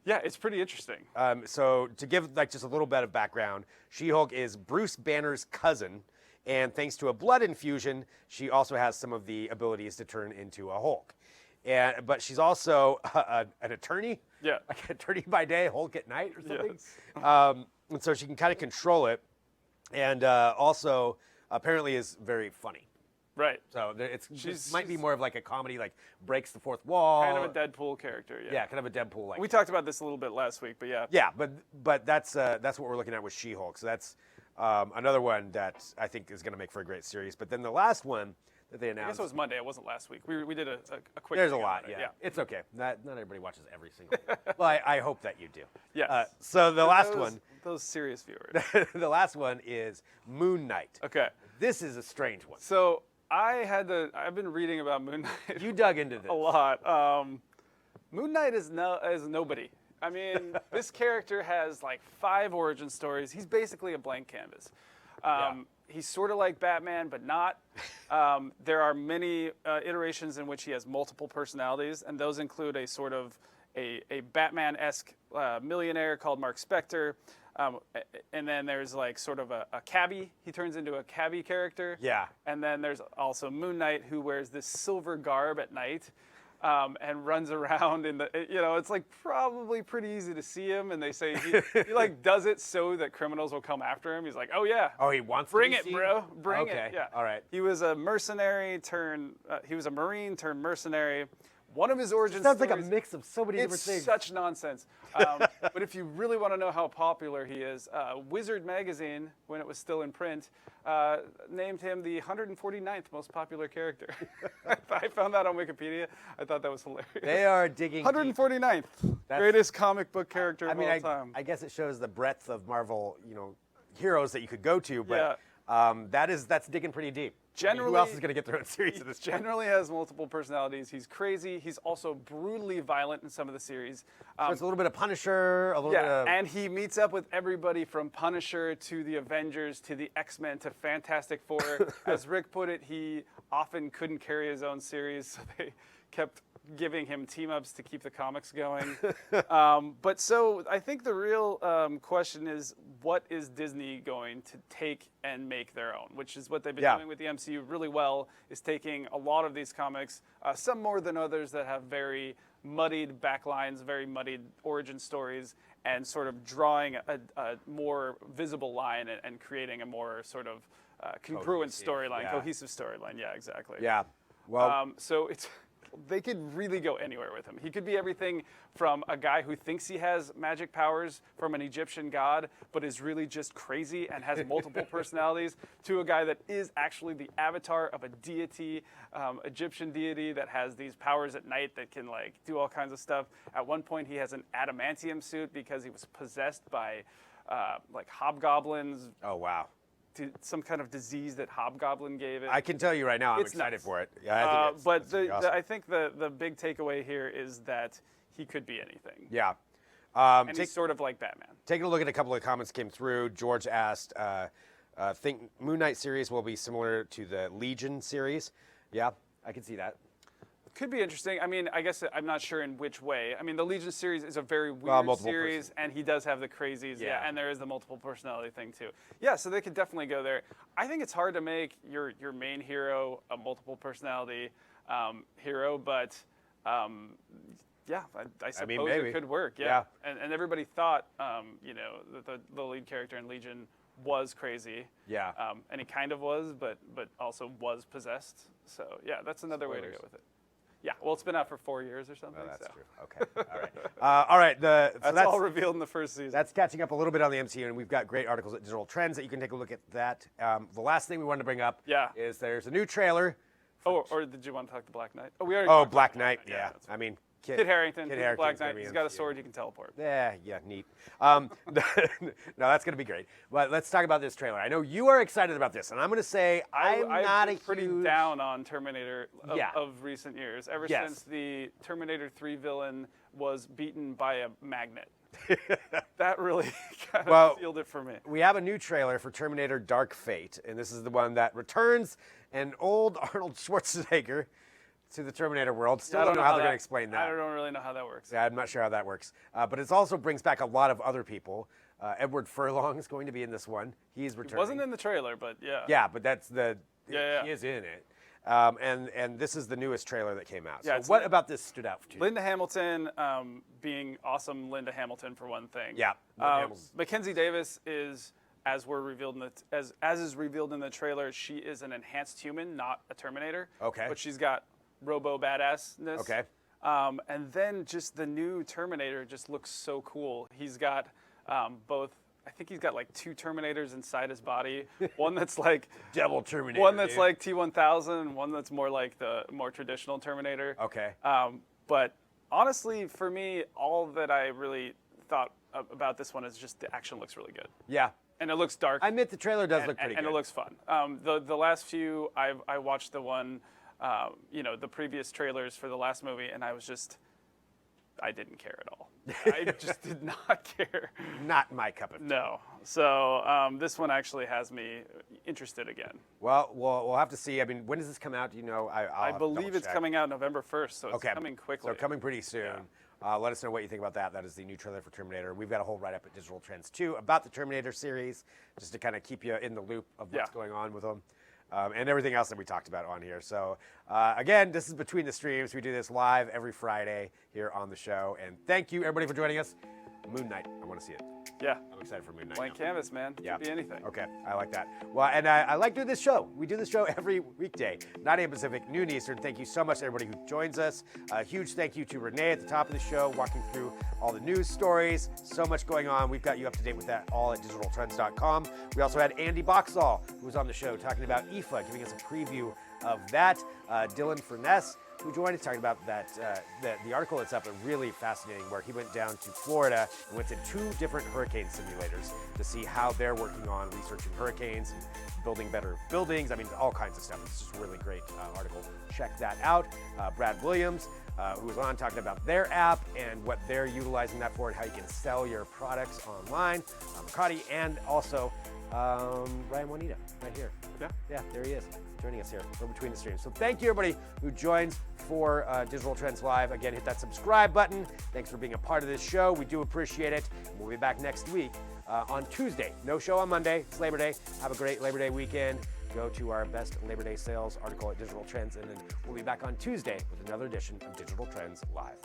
[SPEAKER 6] Yeah, it's pretty interesting.
[SPEAKER 1] So to give just a little bit of background, She-Hulk is Bruce Banner's cousin, and thanks to a blood infusion, she also has some of the abilities to turn into a Hulk. But she's also an attorney.
[SPEAKER 6] Yeah.
[SPEAKER 1] Like attorney by day, Hulk at night or something.
[SPEAKER 6] Yes.
[SPEAKER 1] And so she can kind of control it, and also apparently is very funny.
[SPEAKER 6] Right.
[SPEAKER 1] So it
[SPEAKER 6] She's-
[SPEAKER 1] might be more of like a comedy, like breaks the fourth wall.
[SPEAKER 6] Kind of a Deadpool character. Yeah.
[SPEAKER 1] Yeah, kind of a Deadpool like.
[SPEAKER 6] We talked about this a little bit last week, but yeah.
[SPEAKER 1] Yeah, but that's what we're looking at with She-Hulk. So that's another one that I think is going to make for a great series. But then the last one that they
[SPEAKER 6] I
[SPEAKER 1] announced.
[SPEAKER 6] guess it was Monday. It wasn't last week. We did a quick.
[SPEAKER 1] There's a
[SPEAKER 6] thing on
[SPEAKER 1] lot,
[SPEAKER 6] it,
[SPEAKER 1] yeah. It's okay. Not everybody watches every single one. Well, I hope that you do.
[SPEAKER 6] Yes.
[SPEAKER 1] So the last
[SPEAKER 6] Those-
[SPEAKER 1] one,
[SPEAKER 6] Those serious viewers.
[SPEAKER 1] the last one is Moon Knight.
[SPEAKER 6] Okay.
[SPEAKER 1] This is a strange one.
[SPEAKER 6] So I've been reading about Moon Knight
[SPEAKER 1] You dug into this.
[SPEAKER 6] a lot. Moon Knight is nobody. I mean, this character has like 5 origin stories. He's basically a blank canvas. He's sort of like Batman, but not. There are many iterations in which he has multiple personalities, and those include a sort of a Batman-esque millionaire called Mark Spector. And then there's like sort of a cabbie. He turns into a cabbie character.
[SPEAKER 1] Yeah.
[SPEAKER 6] And then there's also Moon Knight, who wears this silver garb at night. and runs around in the, it's like probably pretty easy to see him. And they say he like does it so that criminals will come after him. He's like, oh yeah.
[SPEAKER 1] Oh, he wants
[SPEAKER 6] Bring
[SPEAKER 1] to be
[SPEAKER 6] it,
[SPEAKER 1] seen?
[SPEAKER 6] bro. Bring it.
[SPEAKER 1] Okay.
[SPEAKER 6] Yeah.
[SPEAKER 1] All right.
[SPEAKER 6] He was a mercenary he was a Marine turned mercenary. One of his origin
[SPEAKER 1] Sounds
[SPEAKER 6] stories,
[SPEAKER 1] like a mix of so many different
[SPEAKER 6] it's
[SPEAKER 1] things.
[SPEAKER 6] such nonsense. But if you really want to know how popular he is, Wizard magazine, when it was still in print, named him the 149th most popular character. I found that on Wikipedia. I thought that was hilarious.
[SPEAKER 1] They are digging.
[SPEAKER 6] 149th greatest comic book character of all time.
[SPEAKER 1] I guess it shows the breadth of Marvel, heroes that you could go to, but
[SPEAKER 6] Yeah.
[SPEAKER 1] that's digging pretty deep. Who
[SPEAKER 6] Generally-
[SPEAKER 1] else is going to get their own series of this?
[SPEAKER 6] Generally has multiple personalities. He's crazy. He's also brutally violent in some of the series.
[SPEAKER 1] So it's a little bit of Punisher, a little bit
[SPEAKER 6] Yeah,
[SPEAKER 1] of.
[SPEAKER 6] and he meets up with everybody from Punisher to the Avengers to the X-Men to Fantastic Four. As Rick put it, he often couldn't carry his own series, so they kept giving him team-ups to keep the comics going. But so I think the real question is, what is Disney going to take and make their own? Which is what they've been doing with the MCU really well, is taking a lot of these comics, some more than others that have very muddied backlines, very muddied origin stories, and sort of drawing a more visible line and creating a more sort of congruent storyline, cohesive storyline. Yeah, exactly.
[SPEAKER 1] Yeah. Well,
[SPEAKER 6] So they could really go anywhere with him. He could be everything from a guy who thinks he has magic powers from an Egyptian god, but is really just crazy and has multiple personalities, to a guy that is actually the avatar of a deity, Egyptian deity that has these powers at night that can like do all kinds of stuff. At one point, he has an adamantium suit because he was possessed by like hobgoblins.
[SPEAKER 1] oh wow.
[SPEAKER 6] Some kind of disease that Hobgoblin gave it.
[SPEAKER 1] I can tell you right now, I'm
[SPEAKER 6] It's
[SPEAKER 1] excited
[SPEAKER 6] nuts.
[SPEAKER 1] for it. Yeah, I think
[SPEAKER 6] But
[SPEAKER 1] it's gonna be awesome.
[SPEAKER 6] I think the big takeaway here is that he could be anything.
[SPEAKER 1] Yeah.
[SPEAKER 6] And he's sort of like Batman.
[SPEAKER 1] Taking a look at a couple of comments came through. George asked, think Moon Knight series will be similar to the Legion series. Yeah, I can see that.
[SPEAKER 6] Could be interesting. I mean, I guess I'm not sure in which way. I mean, the Legion series is a very weird
[SPEAKER 1] multiple
[SPEAKER 6] series, and he does have the crazies.
[SPEAKER 1] Yeah.
[SPEAKER 6] And there is the multiple personality thing too. Yeah, so they could definitely go there. I think it's hard to make your main hero a multiple personality hero, but yeah, I suppose
[SPEAKER 1] maybe.
[SPEAKER 6] it could work. Yeah. And everybody thought, that the lead character in Legion was crazy.
[SPEAKER 1] Yeah.
[SPEAKER 6] And he kind of was, but also was possessed. So yeah, that's another way to go with it. Yeah, well, it's been out for 4 years or something.
[SPEAKER 1] Oh, that's
[SPEAKER 6] so.
[SPEAKER 1] true. Okay. All right. All right.
[SPEAKER 6] That's all revealed in the first season.
[SPEAKER 1] That's catching up a little bit on the MCU, and we've got great articles at Digital Trends that you can take a look at that. The last thing we wanted to bring up is there's a new trailer.
[SPEAKER 6] Oh, or did you want to talk to Black Knight? Oh, we already.
[SPEAKER 1] Oh,
[SPEAKER 6] talked
[SPEAKER 1] Black
[SPEAKER 6] about
[SPEAKER 1] Knight.
[SPEAKER 6] Black
[SPEAKER 1] Yeah.
[SPEAKER 6] that's
[SPEAKER 1] I mean,
[SPEAKER 6] Kit Harington.
[SPEAKER 1] Kit
[SPEAKER 6] Black
[SPEAKER 1] Harington's
[SPEAKER 6] Knight.
[SPEAKER 1] gonna be
[SPEAKER 6] He's
[SPEAKER 1] in
[SPEAKER 6] got a
[SPEAKER 1] the
[SPEAKER 6] sword.
[SPEAKER 1] MCU.
[SPEAKER 6] You can teleport.
[SPEAKER 1] Yeah, neat. No, that's going to be great. But let's talk about this trailer. I know you are excited about this, and I'm going to say I'm not
[SPEAKER 6] been pretty down on Terminator of recent years. Ever
[SPEAKER 1] Yes.
[SPEAKER 6] since the Terminator 3 villain was beaten by a magnet. That really kind of sealed it for me.
[SPEAKER 1] We have a new trailer for Terminator Dark Fate, and this is the one that returns an old Arnold Schwarzenegger to the Terminator world. Still don't know how they're going to explain that.
[SPEAKER 6] I don't really know how that works.
[SPEAKER 1] Yeah, I'm not sure how that works. But it also brings back a lot of other people. Edward Furlong is going to be in this one. He's returning.
[SPEAKER 6] It wasn't in the trailer, but yeah.
[SPEAKER 1] Yeah, but that's he
[SPEAKER 6] Yeah.
[SPEAKER 1] is in it. And this is the newest trailer that came out.
[SPEAKER 6] Yeah,
[SPEAKER 1] so what about this stood out to you?
[SPEAKER 6] Linda Hamilton being awesome Linda Hamilton for one thing.
[SPEAKER 1] Yeah.
[SPEAKER 6] Mackenzie Davis is, as is revealed in the trailer, she is an enhanced human, not a Terminator.
[SPEAKER 1] Okay.
[SPEAKER 6] But she's got robo badassness.
[SPEAKER 1] Okay.
[SPEAKER 6] And then just the new Terminator just looks so cool. He's got both. I think he's got like 2 Terminators inside his body. One that's like
[SPEAKER 1] Devil Terminator.
[SPEAKER 6] one that's like T-1000, and one that's more like the more traditional Terminator.
[SPEAKER 1] Okay.
[SPEAKER 6] But honestly, for me, all that I really thought about this one is just the action looks really good.
[SPEAKER 1] Yeah.
[SPEAKER 6] And it looks dark.
[SPEAKER 1] I admit the trailer does look pretty good.
[SPEAKER 6] And it looks fun. The last few, I watched the one, the previous trailers for the last movie, and I didn't care at all. I just did not care.
[SPEAKER 1] Not my cup of tea.
[SPEAKER 6] No. So this one actually has me interested again.
[SPEAKER 1] Well, we'll have to see. I mean, when does this come out? Do you know?
[SPEAKER 6] I believe it's coming out November 1st, so it's coming quickly.
[SPEAKER 1] So coming pretty soon. Let us know what you think about that. That is the new trailer for Terminator. We've got a whole write-up at Digital Trends, too, about the Terminator series, just to kind of keep you in the loop of what's going on with them. and everything else that we talked about on here. So again, this is Between the Streams. We do this live every Friday here on the show. And thank you, everybody, for joining us. Moon Knight, I want to see it.
[SPEAKER 6] Yeah.
[SPEAKER 1] I'm excited for Moon Knight.
[SPEAKER 6] Blank canvas, man.
[SPEAKER 1] Yeah.
[SPEAKER 6] Could be anything.
[SPEAKER 1] Okay, I like that. Well, and I like doing this show. We do this show every weekday, 9 a.m. Pacific, noon Eastern. Thank you so much to everybody who joins us. A huge thank you to Renee at the top of the show, walking through all the news stories. So much going on. We've got you up to date with that all at digitaltrends.com. We also had Andy Boxall, who was on the show talking about IFA, giving us a preview of that. Dylan Furness, who joined us talking about that. The article that's up is really fascinating, where he went down to Florida and went to 2 different hurricane simulators to see how they're working on researching hurricanes and building better buildings. I mean, all kinds of stuff. It's just a really great article. Check that out. Brad Williams, who was on talking about their app and what they're utilizing that for and how you can sell your products online. Makati, and also Ryan Juanita right here. Yeah, there he is, joining us here for Between the Streams. So thank you, everybody who joins for Digital Trends Live. Again, hit that subscribe button. Thanks for being a part of this show. We do appreciate it. We'll be back next week on Tuesday. No show on Monday. It's Labor Day. Have a great Labor Day weekend. Go to our best Labor Day sales article at Digital Trends, and then we'll be back on Tuesday with another edition of Digital Trends Live.